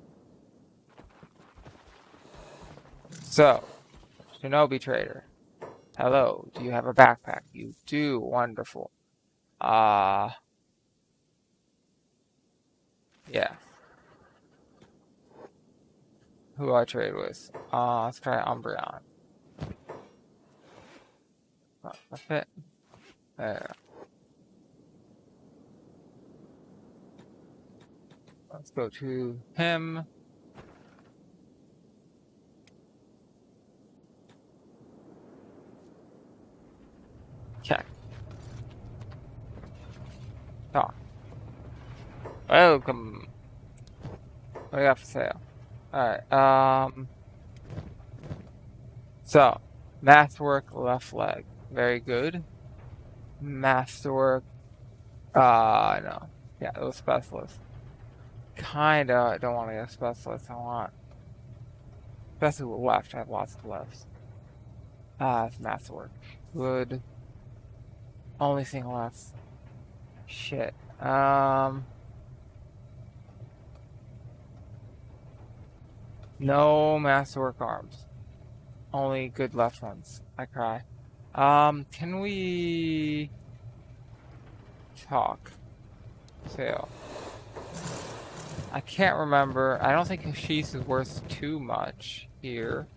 Speaker 1: So, Shinobi trader. Hello, do you have a backpack? You do, wonderful. Yeah. Who do I trade with? Let's try Umbreon. That's it. There. Let's go to him. Check. Talk. Welcome. What do you got for sale? Alright, so, mathwork left leg. Very good. Masterwork, no. Yeah, it was specialist. Kinda don't want to get a specialist, I want. Especially with left, I have lots of lefts. It's masterwork. Good. Only thing left. Shit. No masterwork arms. Only good left ones. I cry. Can we talk? Sale. I can't remember. I don't think Hashis is worth too much here.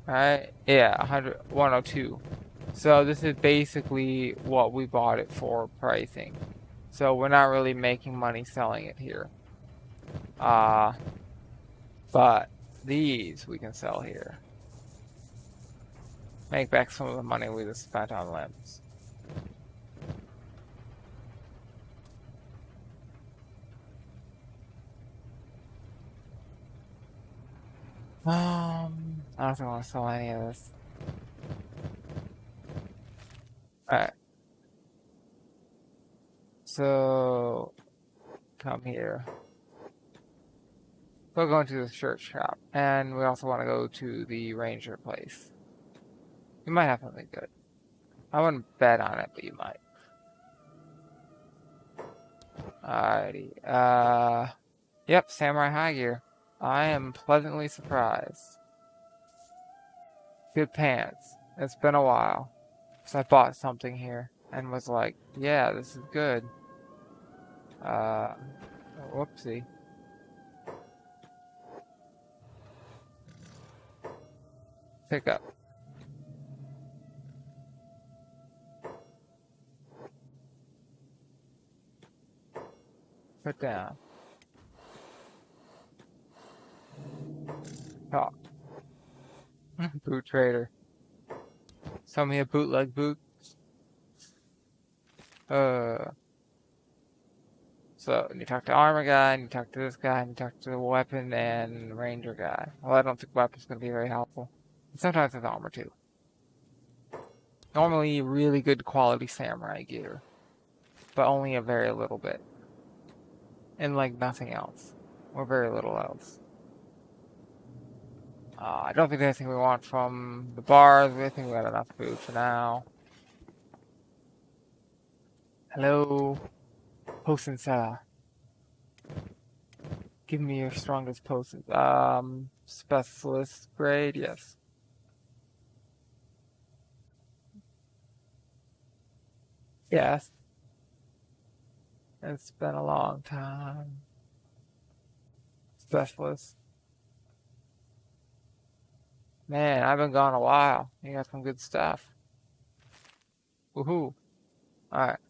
Speaker 1: Right? Yeah, 102. So this is basically what we bought it for pricing. So we're not really making money selling it here. But these we can sell here. Make back some of the money we just spent on limbs. I don't think I want to sell any of this. Alright. So, come here. We'll go into the shirt shop. And we also want to go to the ranger place. You might have something good. I wouldn't bet on it, but you might. Alrighty. Yep, samurai high gear. I am pleasantly surprised. Good pants. It's been a while since I bought something here and was like, yeah, this is good. Whoopsie. Pick up. Put down. Talk. Boot trader. Sell me a bootleg boot. So you talk to armor guy, and you talk to this guy, and you talk to the weapon and ranger guy. Well, I don't think weapon's gonna be very helpful. And sometimes with armor too. Normally really good quality samurai gear, but only a very little bit. And like nothing else. Or very little else. I don't think there's anything we want from the bars. I think we got enough food for now. Hello, potion seller. Give me your strongest potions. Specialist grade, yes. Yes. It's been a long time. Specialist. Man, I've been gone a while. You got some good stuff. Woohoo. Alright.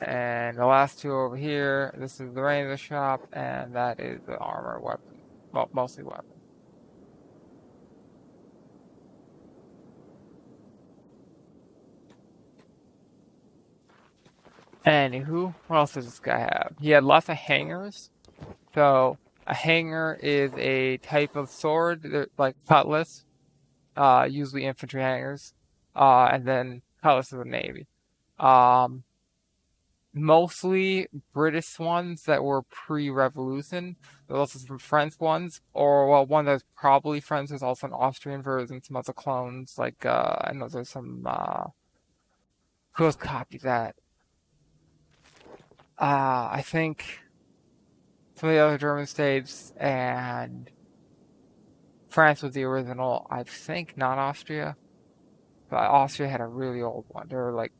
Speaker 1: And the last two over here, this is the ranger shop, and that is the armor weapon. Well, mostly weapon. Anywho, what else does this guy have? He had lots of hangers. So, a hanger is a type of sword, like Cutlass, usually infantry hangers, and then Cutlass is a navy. Mostly British ones that were pre-revolution. There's also some French ones, or well, one that's probably French. There's also an Austrian version, some other clones. Like I know there's some. Who else copied that? I think some of the other German states and France was the original. I think not Austria, but Austria had a really old one. They were like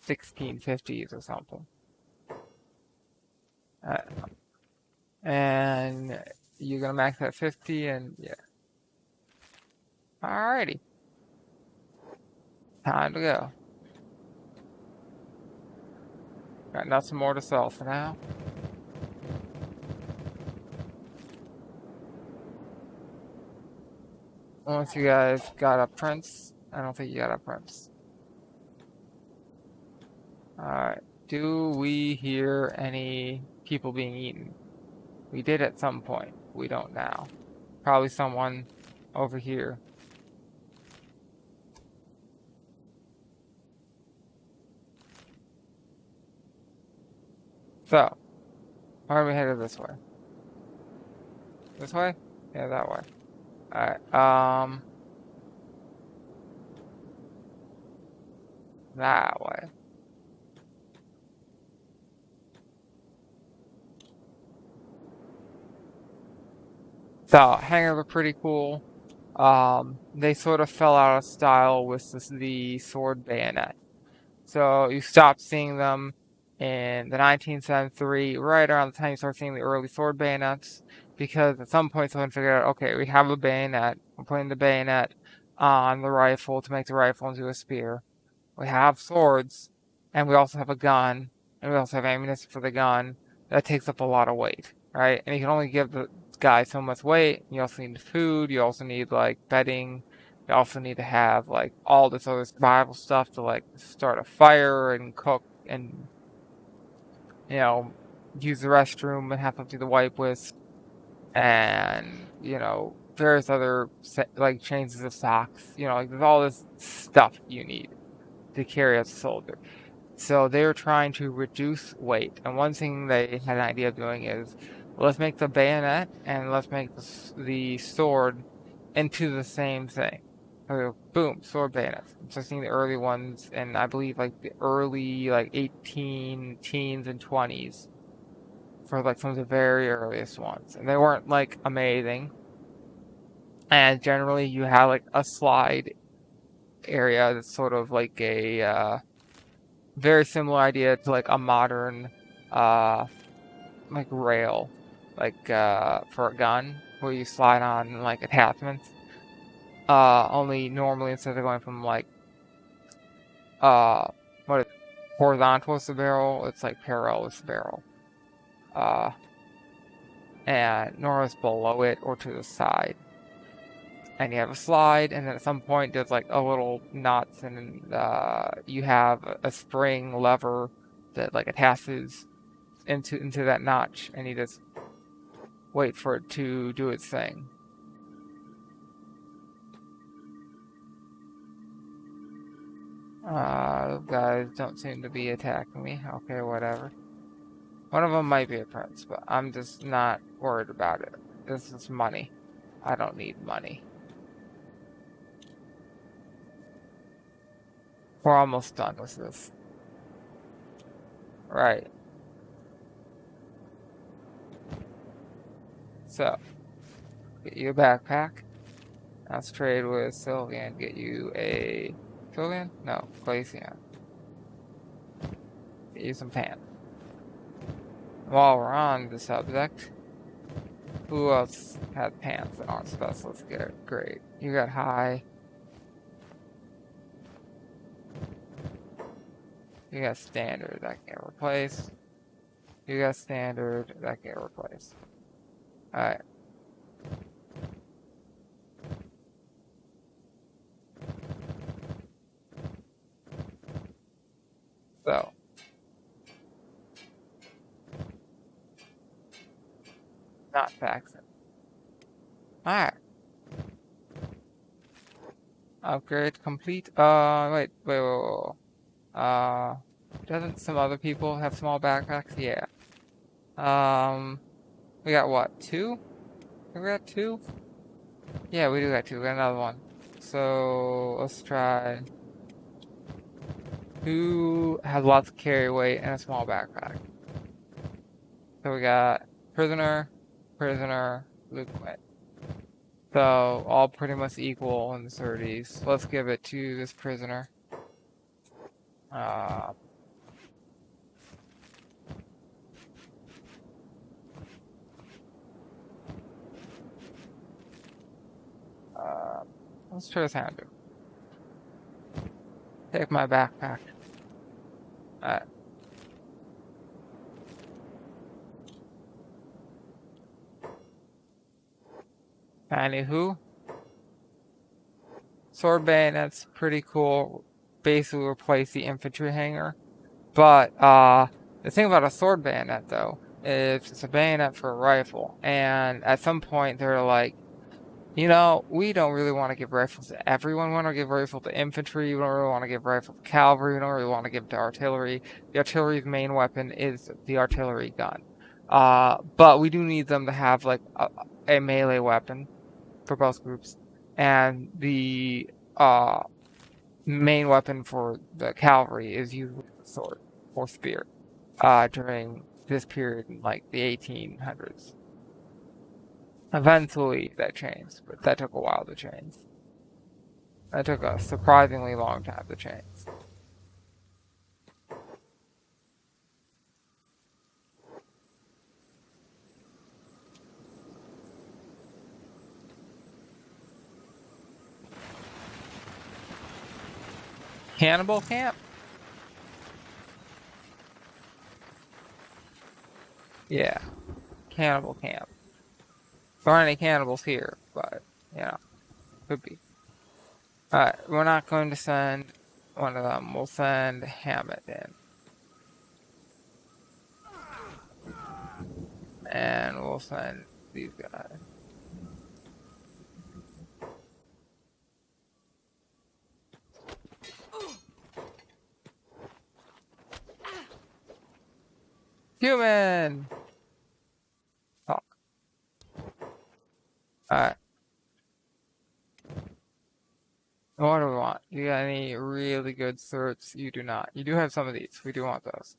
Speaker 1: 1650s or something. And you're gonna max at 50, and yeah. Alrighty. Time to go. Got nothing more to sell for now. Unless you guys got a prince. I don't think you got a prince. Alright. Do we hear any people being eaten? We did at some point. We don't now. Probably someone over here. So, why are we headed this way? This way? Yeah, that way. Alright, that way. So, hangers are pretty cool. They sort of fell out of style with the sword bayonet. So you stopped seeing them in the 1973, right around the time you start seeing the early sword bayonets, because at some point someone figured out, okay, we have a bayonet, we're putting the bayonet on the rifle to make the rifle into a spear. We have swords, and we also have a gun, and we also have ammunition for the gun. That takes up a lot of weight, right? And you can only give the guy so much weight. You also need food. You also need like bedding. You also need to have like all this other survival stuff to like start a fire and cook and you know use the restroom and have something to wipe with, and various other like changes of socks. Like there's all this stuff you need to carry as a soldier. So they were trying to reduce weight, and one thing they had an idea of doing is, let's make the bayonet and let's make the sword into the same thing. So, boom, sword bayonets. I'm just seeing the early ones, and I believe like the early like 18 teens and 20s for like some of the very earliest ones, and they weren't like amazing. And generally, you have like a slide area that's sort of like a very similar idea to like a modern uh like rail for a gun where you slide on like attachments, only normally instead of going from like uh what is it, horizontal with the barrel, it's like parallel with the barrel, uh and normally it's below it or to the side, and you have a slide, and then at some point there's like a little nuts, and you have a spring lever that like attaches into that notch, and you just wait for it to do its thing. Those guys don't seem to be attacking me. Okay, whatever. One of them might be a prince, but I'm just not worried about it. This is money. I don't need money. We're almost done with this. Right. So, get you a backpack. Let's trade with Sylvian. Get you a... Sylvian? No, Glacian. Get you some pants. While we're on the subject, who else had pants that aren't special? Let's get it. Great. You got high. You got standard. That get replaced. You got standard. That get replaced. Alright. So. Not faxing. Alright. Upgrade complete. Wait. Doesn't some other people have small backpacks? Yeah. We got what? 2? We got 2? Yeah, we do got 2. We got another one. So, let's try. Who has lots of carry weight and a small backpack? So we got prisoner, liquid. So all pretty much equal in the 30s. Let's give it to this prisoner. Let's try this handle. Take my backpack. Alright. Anywho. Sword bayonet's pretty cool. Basically replace the infantry hanger. But, the thing about a sword bayonet, though, is it's a bayonet for a rifle. And at some point, they're like, we don't really want to give rifles to everyone. We want to give rifles to infantry. We don't really want to give rifles to cavalry. We don't really want to give to artillery. The artillery's main weapon is the artillery gun. But we do need them to have like a melee weapon for both groups. And the main weapon for the cavalry is usually the sword or spear during this period in like the 1800s. Eventually that changed, but that took a while to change. That took a surprisingly long time to change. Cannibal camp? Yeah, cannibal camp. There aren't any cannibals here, but, you know, could be. Alright, we're not going to send one of them. We'll send Hammett in. And we'll send these guys. Human! Talk. Alright. What do we want? Do you got any really good certs? You do not. You do have some of these. We do want those.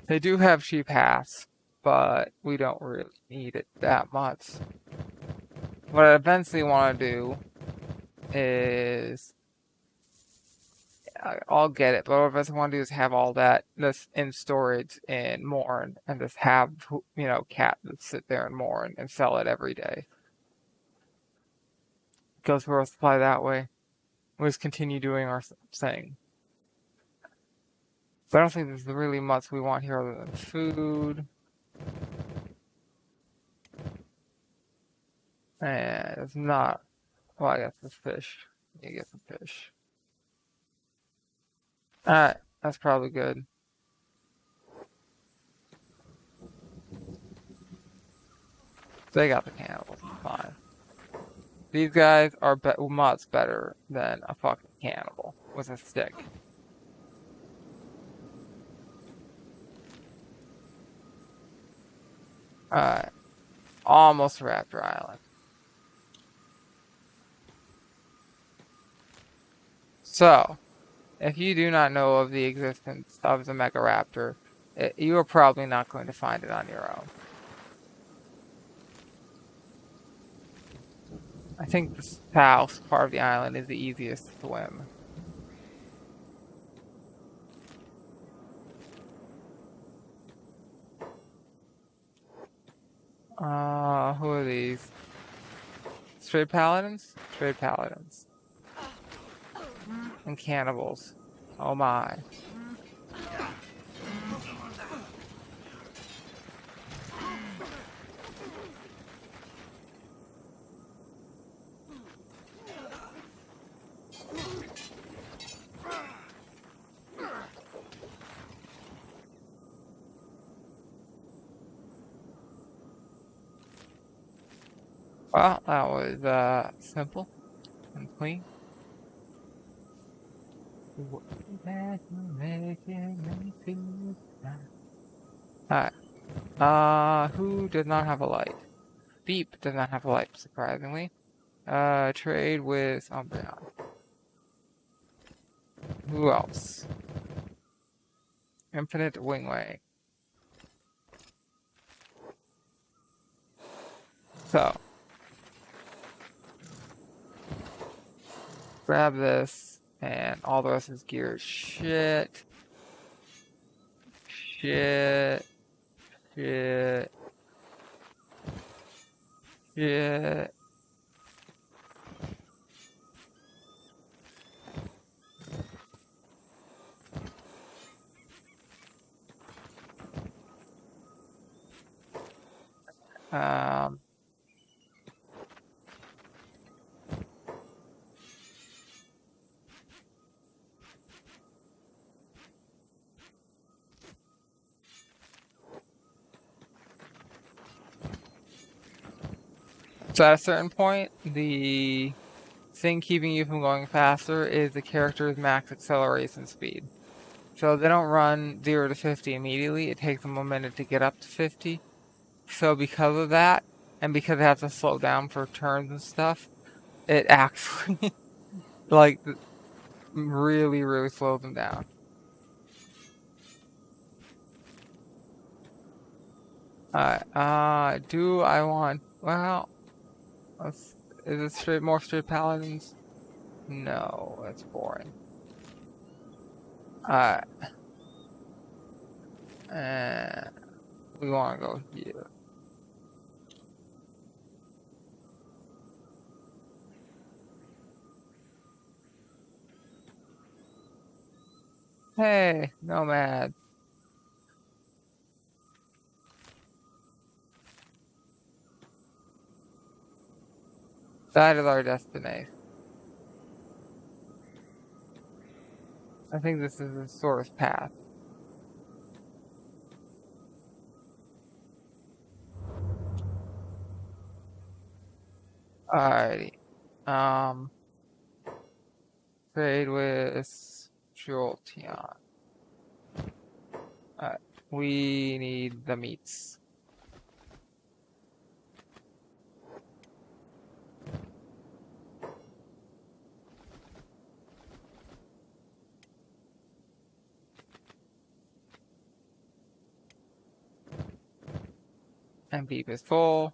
Speaker 1: They do have cheap hats, but we don't really need it that much. What I eventually want to do is I'll get it, but what I eventually want to do is have all that this in storage in Morn and just have cat that sit there in Morn and sell it every day. Go through our supply that way. We just continue doing our thing. But I don't think there's really much we want here other than food. And it's not. Well, I guess it's fish. You get some fish. Alright, that's probably good. They got the cannibals. Fine. These guys are much better than a fucking cannibal with a stick. Alright. Almost Raptor Island. So, if you do not know of the existence of the Megaraptor, you are probably not going to find it on your own. I think the south part of the island is the easiest to swim. Who are these? Straight paladins? Straight paladins. And cannibals. Oh my. Well, that was simple and clean. Alright. Who does not have a light? Beep does not have a light, surprisingly. Trade with Umbreon. Who else? Infinite Wingway. So. Grab this, and all the rest of his gear is shit. Shit. Shit. Shit. So at a certain point, the thing keeping you from going faster is the character's max acceleration speed. So they don't run 0 to 50 immediately. It takes them a minute to get up to 50. So because of that, and because it has to slow down for turns and stuff, it actually like really, really slows them down. Alright, do I want, well, is it more straight paladins? No, that's boring. Alright. We want to go here. Hey, nomad. That is our destination. I think this is the source path. Alrighty. Um, trade with Jolteon. Alright. We need the meats. And beef is full.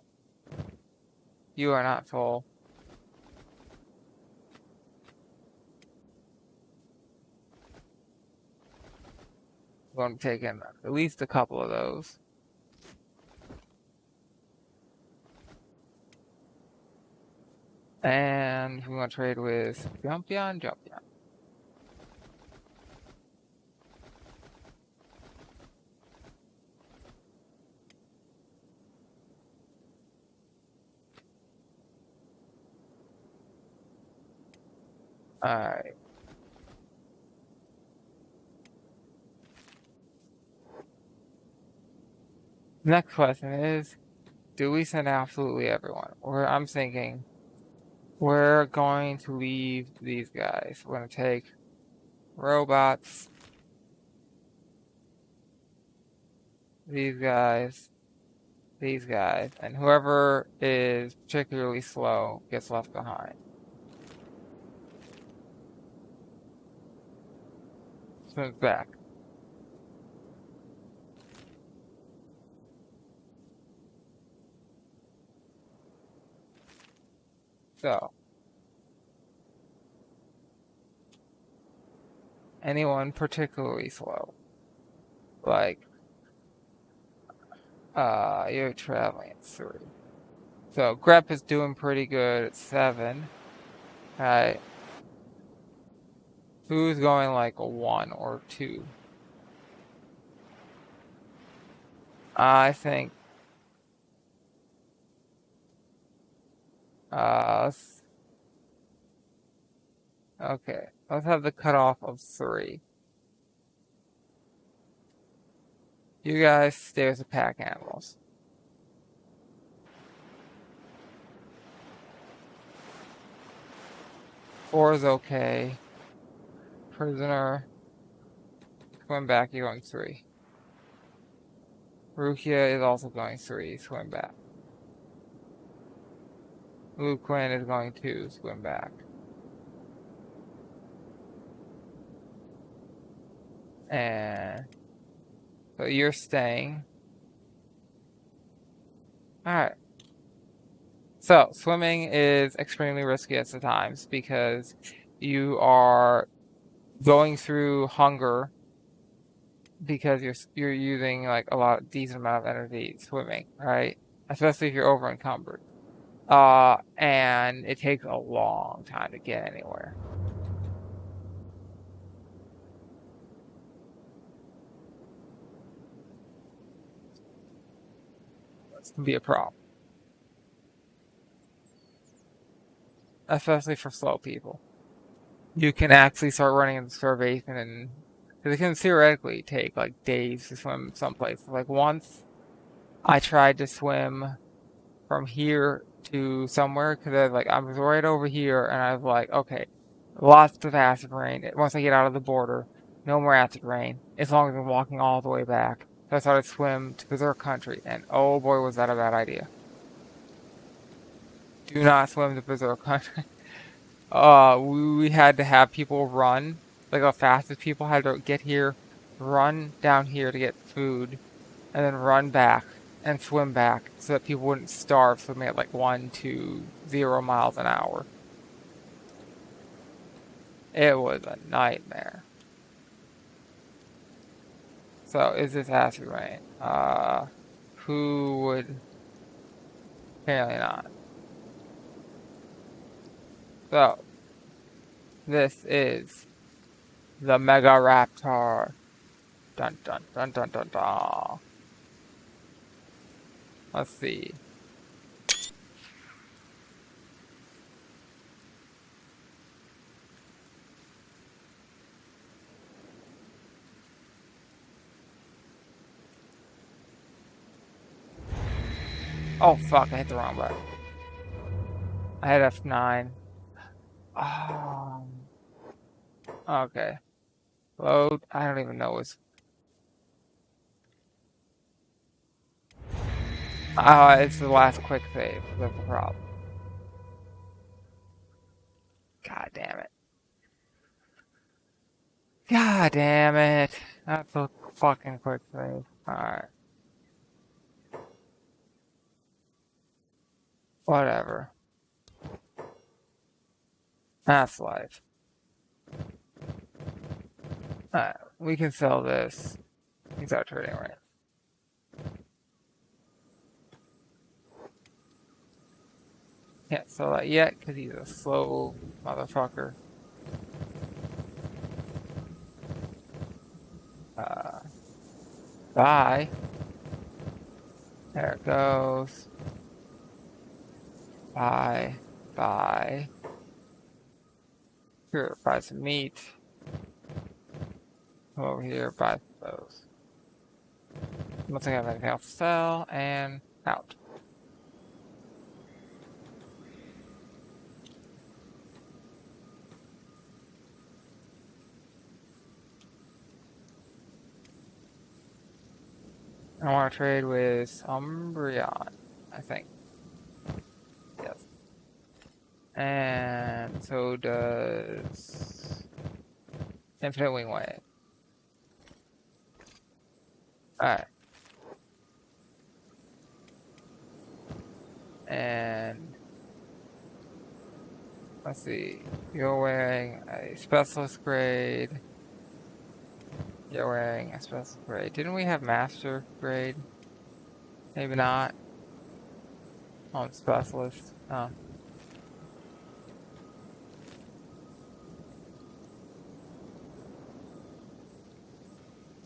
Speaker 1: You are not full. I'm going to take in at least a couple of those. And we want to trade with Jumpion. Alright. Next question is, do we send absolutely everyone? Or I'm thinking, we're going to leave these guys. We're going to take robots, these guys, and whoever is particularly slow gets left behind. Swims back. So, anyone particularly slow, like, you're traveling at 3. So, Grep is doing pretty good at 7. Alright. Who's going like a 1 or 2? I think, let's, okay, let's have the cutoff of 3. You guys stay with the pack animals. 4 is okay. Prisoner. Swim back, you're going 3. Rukia is also going 3, swim back. Luke Quinn is going 2, swim back. And so you're staying. Alright. So, swimming is extremely risky at the times because you are going through hunger because you're using like a decent amount of energy swimming, right? Especially if you're over encumbered. And it takes a long time to get anywhere. This can be a problem. Especially for slow people. You can actually start running into starvation and because it can theoretically take like days to swim someplace. Like once I tried to swim from here to somewhere because I was right over here and I was like, okay, lots of acid rain. Once I get out of the border, no more acid rain as long as I'm walking all the way back. So I started to swim to Berserk Country, and oh boy, was that a bad idea. Do not swim to Berserk Country. We had to have people run, like the fastest people had to get here, run down here to get food, and then run back and swim back so that people wouldn't starve swimming at like 1 to 0 miles an hour. It was a nightmare. So is this acid rain? Who would? Apparently not. So this is The Megaraptor. Dun dun dun dun dun dun. Let's see. Oh fuck, I hit the wrong button. I hit F9. Okay. Load. I don't even know what's. It's the last quick save. That's the problem. God damn it. God damn it. That's a fucking quick save. Alright. Whatever. That's life. Alright. We can sell this. He's out trading right. Can't sell that yet because he's a slow motherfucker. Bye. There it goes. Bye. Bye. Here, buy some meat. Come over here, buy those. Don't think I have anything else to sell, and out. I want to trade with Umbreon, I think. Yes. And so does Infinite Wing Wave. Alright. And let's see. You're wearing a specialist grade. You're wearing a specialist grade. Didn't we have master grade? Maybe not. On specialist. Oh.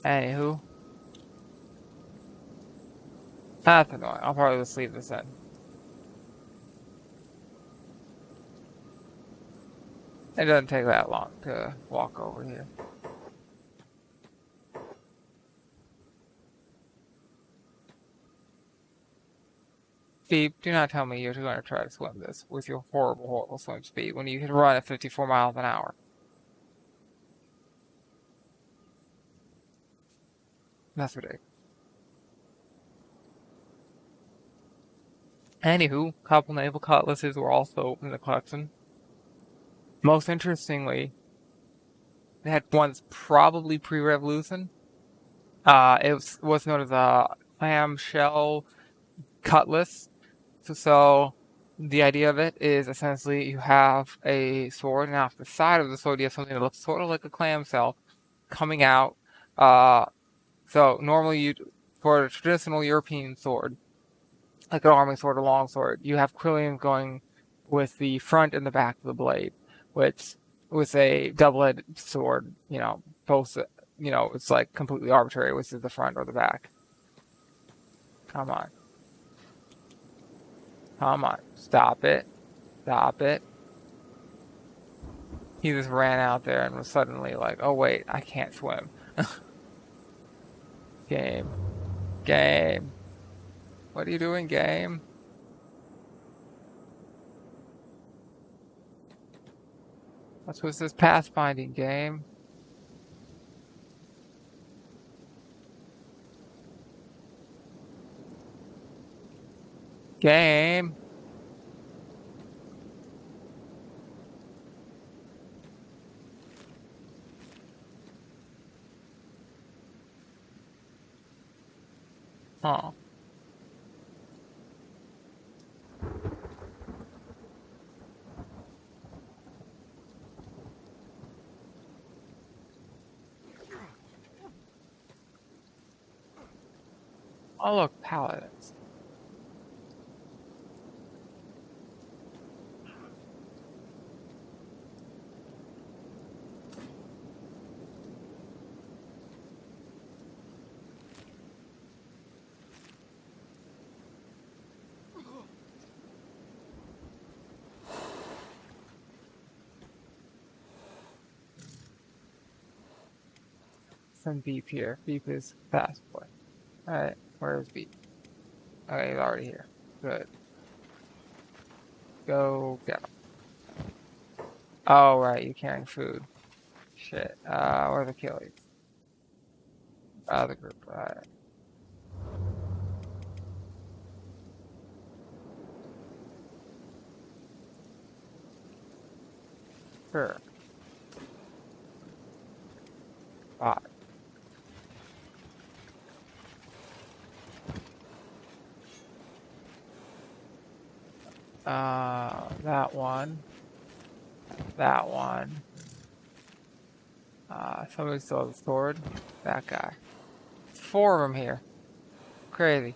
Speaker 1: Anywho. That's annoying. I'll probably just leave this in. It doesn't take that long to walk over here. Beep, do not tell me you're going to try to swim this with your horrible, horrible swim speed when you can run at 54 miles an hour. That's ridiculous. Anywho, couple naval cutlasses were also in the collection. Most interestingly, they had ones probably pre-revolution. It was known as a clamshell cutlass. So the idea of it is essentially you have a sword, and off the side of the sword you have something that looks sort of like a clamshell coming out. So normally for a traditional European sword, like an arming sword or long sword, you have quillions going with the front and the back of the blade, which with a double-edged sword, both, it's like completely arbitrary, which is the front or the back. Come on. Come on. Stop it. Stop it. He just ran out there and was suddenly like, oh wait, I can't swim. Game. Game. What are you doing, game? What's with this pathfinding game? Game. Huh. Oh look, paladins. send Beep here. Beep is fast boy. Alright, where is Beep? Okay, he's already here. Good. Go get him. Oh, right, you're carrying food. Shit. Where's Achilles? The group. Alright. Sure. Five. That one. That one. Somebody still has a sword. That guy. 4 of them here. Crazy.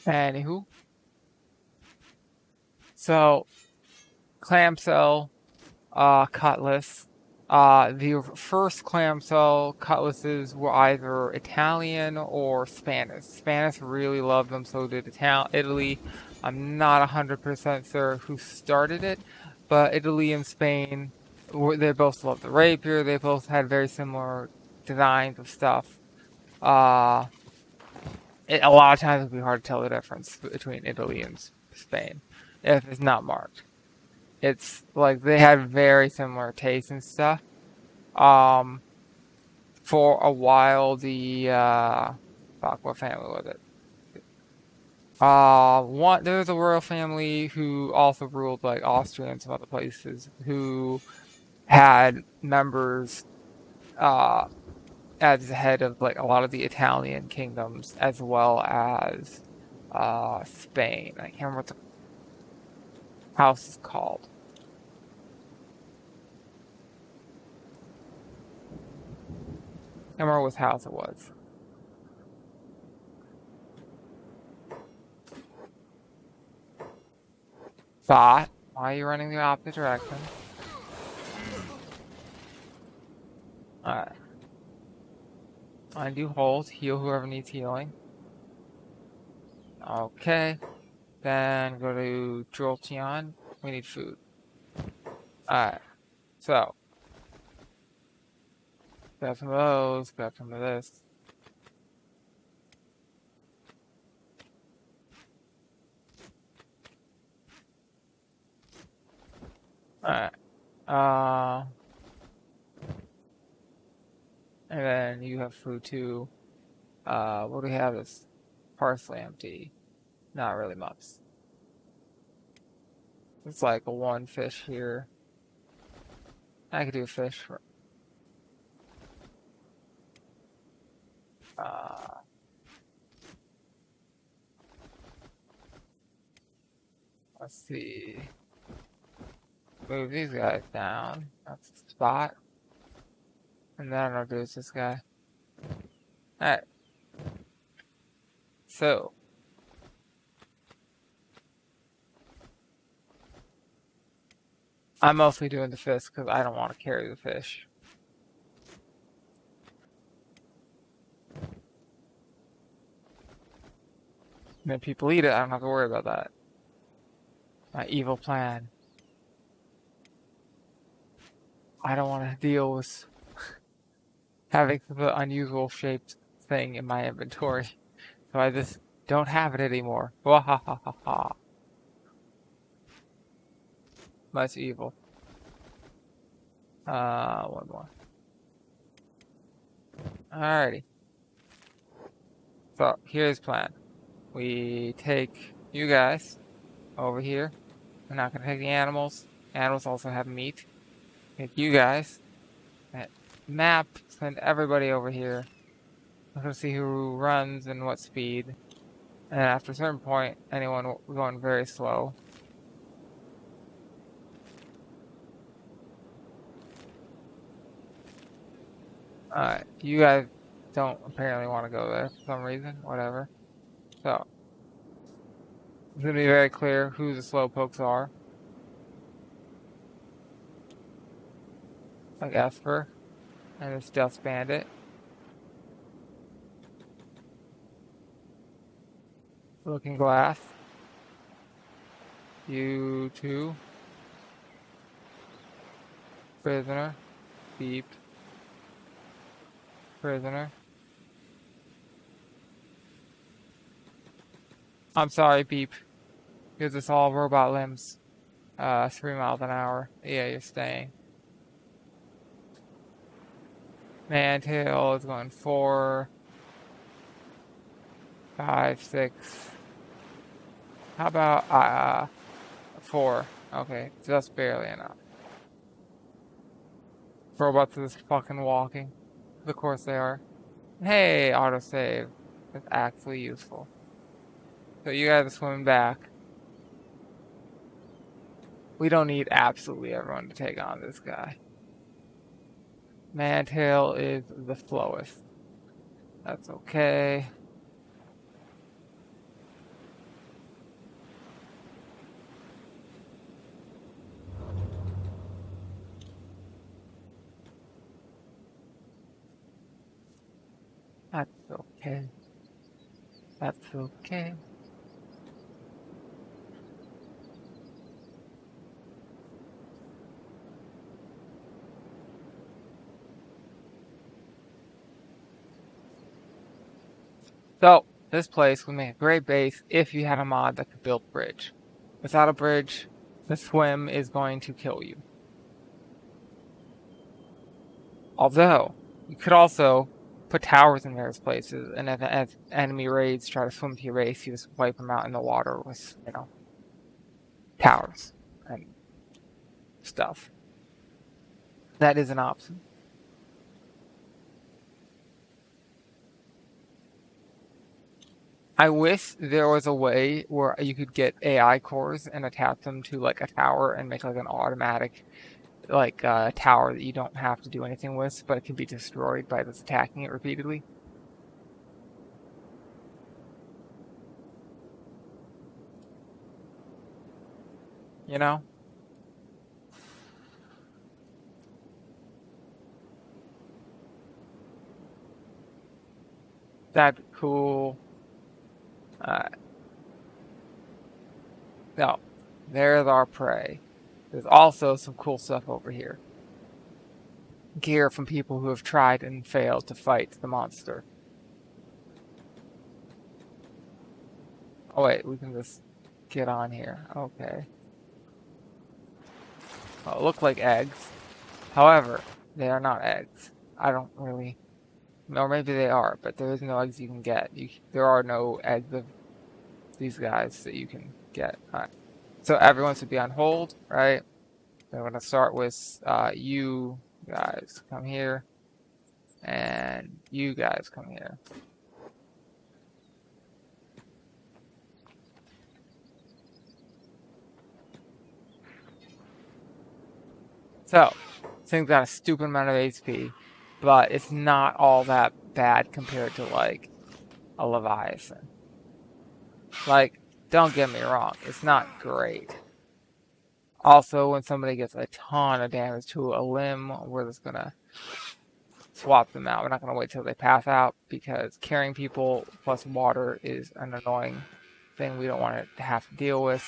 Speaker 1: Anywho. So, Clam cell, Cutlass. The first clam cell cutlasses were either Italian or Spanish. Spanish really loved them, so did Italy. I'm not 100% sure who started it, but Italy and Spain, they both loved the rapier. They both had very similar designs of stuff. A lot of times it would be hard to tell the difference between Italy and Spain if it's not marked. It's like they had very similar tastes and stuff. Um, for a while, fuck, what family was it? There's a royal family who also ruled like Austria and some other places who had members, uh, as the head of like a lot of the Italian kingdoms as well as, Spain. I can't remember what the house is called. I can't remember what house it was. Thought. Why are you running the opposite direction? Alright. Undo hold. Heal whoever needs healing. Okay. Then go to Jolteon. We need food. Alright. So. Got some of those. Got some of this. Alright. And then you have food too. What do we have? This parsley empty. Not really much. It's like a 1 fish here. I could do a fish for. Let's see. Move these guys down. That's the spot. And then I'll do this guy. Alright. So. I'm mostly doing the fish because I don't want to carry the fish. And if people eat it, I don't have to worry about that. My evil plan. I don't want to deal with having the unusual shaped thing in my inventory. So I just don't have it anymore. Wahahaha. Much evil. One more. Alrighty. So, here's the plan. We take you guys over here. We're not gonna take the animals. Animals also have meat. Take you guys. That map, send everybody over here. We're gonna see who runs and what speed. And after a certain point, anyone going very slow. Alright, you guys don't apparently want to go there for some reason, whatever. So, It's going to be very clear who the slowpokes are. Like Esper and this Dust Bandit. Looking Glass. You too. Prisoner. Beep. Prisoner. I'm sorry, Beep. Because it's all robot limbs. 3 miles an hour. Yeah, you're staying. Mantail is going 4, 5, 6. How about 4? Okay, just barely enough. Robots are just fucking walking. Of course they are. Hey, autosave. That's actually useful. So you guys are swimming back. We don't need absolutely everyone to take on this guy. Mantail is the slowest. That's okay. That's okay. That's okay. So, this place would make a great base if you had a mod that could build a bridge. Without a bridge, the swim is going to kill you. Although, you could also put towers in various places, and if enemy raids try to swim to your base, you just wipe them out in the water with, towers and stuff. That is an option. I wish there was a way where you could get AI cores and attach them to like a tower and make like an automatic tower that you don't have to do anything with, but it can be destroyed by just attacking it repeatedly. You know? That'd be cool. No, there's our prey. There's also some cool stuff over here. Gear from people who have tried and failed to fight the monster. Oh wait, we can just get on here. Okay. Well, look like eggs. However, they are not eggs. I don't really... Or maybe they are, but there is no eggs you can get. There are no eggs of these guys that you can get. Alright. So everyone should be on hold, right? I'm going to start with you guys come here, and you guys come here. So, this thing's got a stupid amount of HP, but it's not all that bad compared to, like, a leviathan. Like, don't get me wrong, it's not great. Also, when somebody gets a ton of damage to a limb, we're just gonna swap them out. We're not gonna wait till they pass out, because carrying people plus water is an annoying thing we don't want it to have to deal with.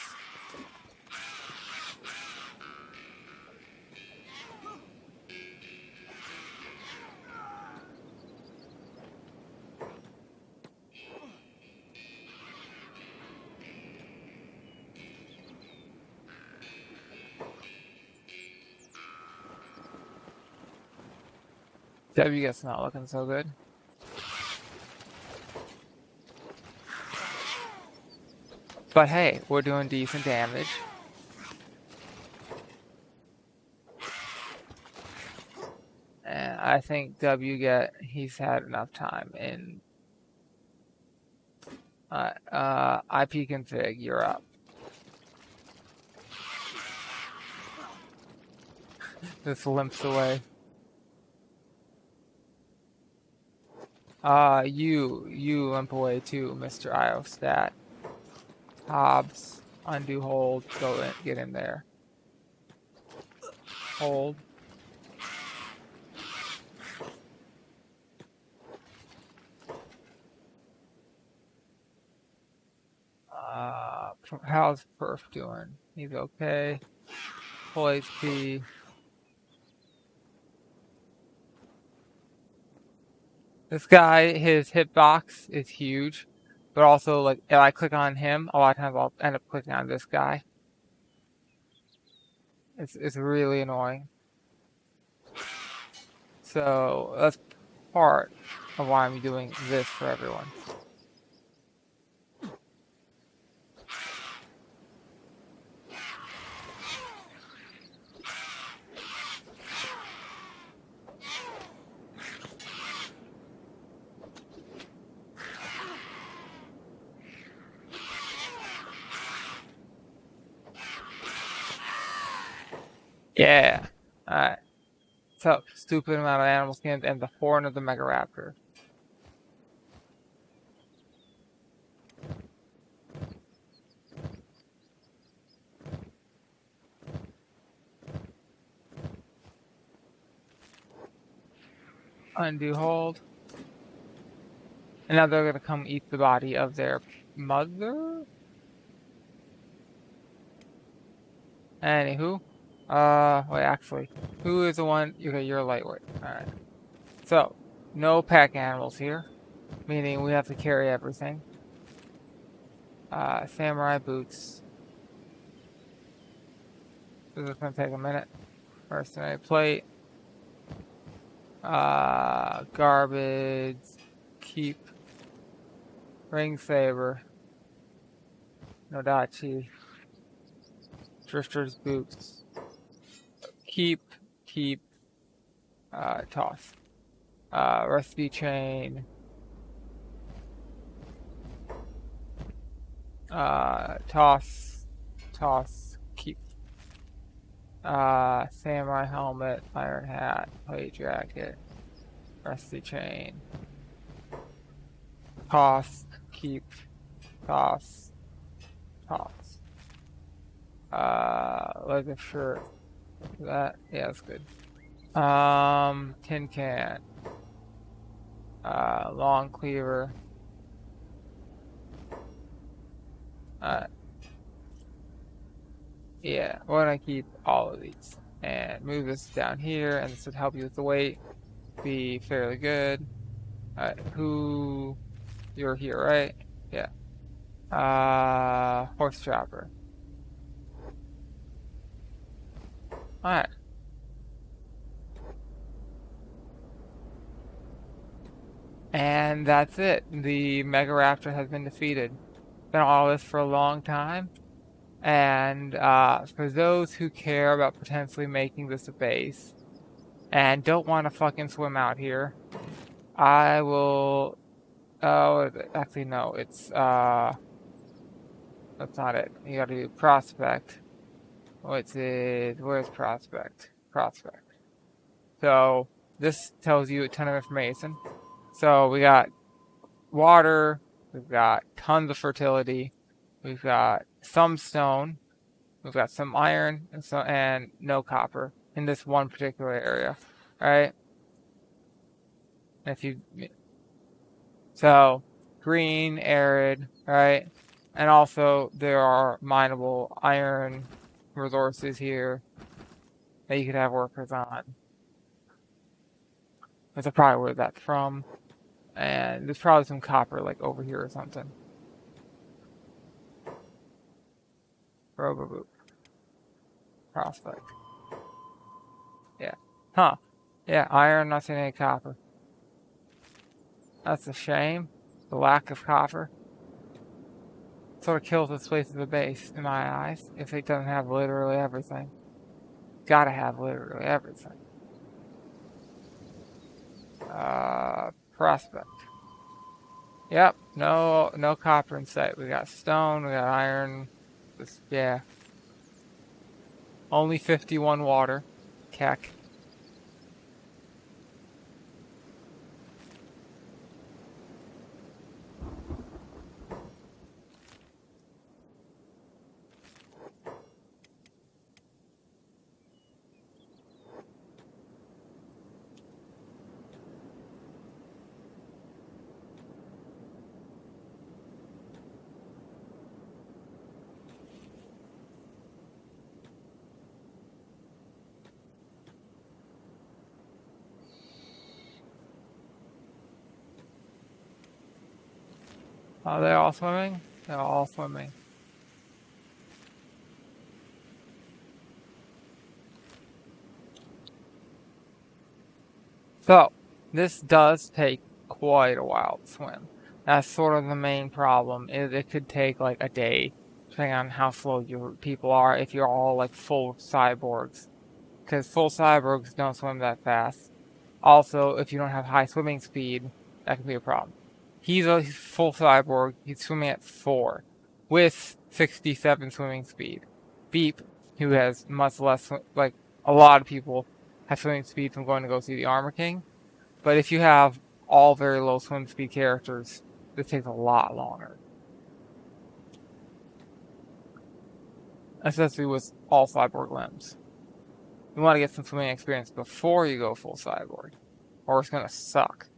Speaker 1: W gets not looking so good. But hey, we're doing decent damage. And I think he's had enough time in IP config, you're up. This limps away. You limp away too, Mr. Iostat. Hobbs, undo hold, go in, get in there. Hold. How's Perf doing? He's okay. Full HP. This guy, his hitbox is huge, but also like if I click on him, a lot of times I'll end up clicking on this guy. It's really annoying. So that's part of why I'm doing this for everyone. Yeah. Alright. So, stupid amount of animal skins and the horn of the Megaraptor. Undo hold. And now they're gonna come eat the body of their mother? Anywho. Wait, actually. Who is the one? Okay, you're lightweight. Alright. So, no pack animals here. Meaning we have to carry everything. Samurai boots. This is gonna take a minute. Mercenary plate. Garbage. Keep. Ring saber. Nodachi. Drifter's boots. Keep. Toss. Recipe chain. Toss. Keep. Samurai helmet. Iron hat. Plate jacket. Recipe chain. Toss. Keep. Toss. Leather shirt. That, yeah, that's good. Tin can. Long cleaver. Yeah, we're gonna keep all of these. And move this down here, and this would help you with the weight. Be fairly good. Alright, you're here, right? Yeah. Horse trapper. Alright. And that's it. The Megaraptor has been defeated. Been all this for a long time. And for those who care about potentially making this a base and don't want to fucking swim out here, I will. Oh, actually, no. It's that's not it. You gotta do prospect. Where's prospect? Prospect. So this tells you a ton of information. So we got water, we've got tons of fertility, we've got some stone, we've got some iron, and no copper in this one particular area, right? So green, arid, right? And also there are mineable iron resources here that you could have workers on. That's probably where that's from. And there's probably some copper like over here or something. Roboboop. Prospect. Yeah. Huh. Yeah, iron, not seeing any copper. That's a shame. The lack of copper. Sort of kills this place as a base, in my eyes, if it doesn't have literally everything. Gotta have literally everything. Prospect. Yep, no copper in sight. We got stone, we got iron. Yeah. Only 51 water. Keck. Are they all swimming? They're all swimming. So, this does take quite a while to swim. That's sort of the main problem, is it could take like a day, depending on how slow your people are, if you're all like full cyborgs. Because full cyborgs don't swim that fast. Also, if you don't have high swimming speed, that can be a problem. He's a full cyborg, he's swimming at 4, with 67 swimming speed. Beep, who has much less, like a lot of people have swimming speed from going to go see the Armor King. But if you have all very low swim speed characters, this takes a lot longer. Especially with all cyborg limbs. You want to get some swimming experience before you go full cyborg, or it's gonna suck.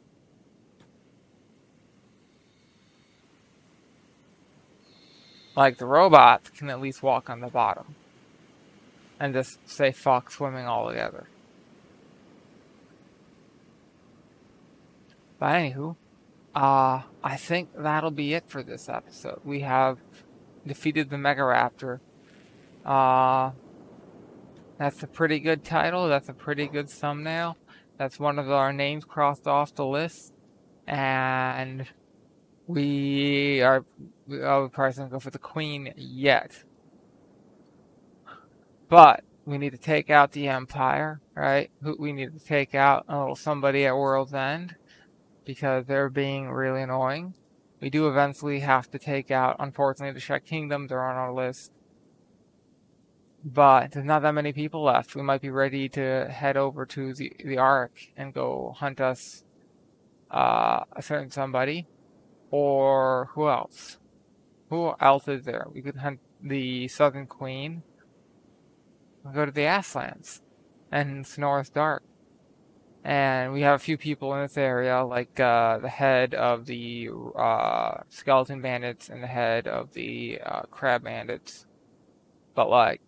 Speaker 1: Like the robots can at least walk on the bottom and just say fuck swimming altogether. But anywho, I think that'll be it for this episode. We have defeated the Megaraptor. That's a pretty good title. That's a pretty good thumbnail. That's one of our names crossed off the list. And we probably don't go for the queen yet. But we need to take out the Empire, right? We need to take out a little somebody at World's End, because they're being really annoying. We do eventually have to take out, unfortunately, the Czech Kingdom. They're on our list. But there's not that many people left. We might be ready to head over to the Ark and go hunt us a certain somebody. Or who else? Who else is there? We could hunt the Southern Queen. We'll go to the Ashlands and Sonora's Dark. And we have a few people in this area, like the head of the skeleton bandits and the head of the crab bandits. But like,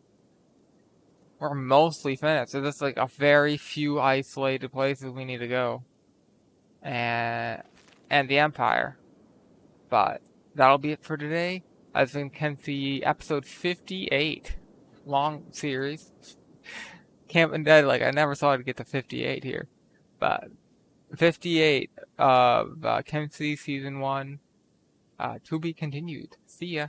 Speaker 1: we're mostly finished. So there's like a very few isolated places we need to go, and the Empire. But that'll be it for today. As you can see, episode 58, long series. Camp and Dead, like I never saw it get to 58 here, but 58 of Kenshi season 1, to be continued. See ya.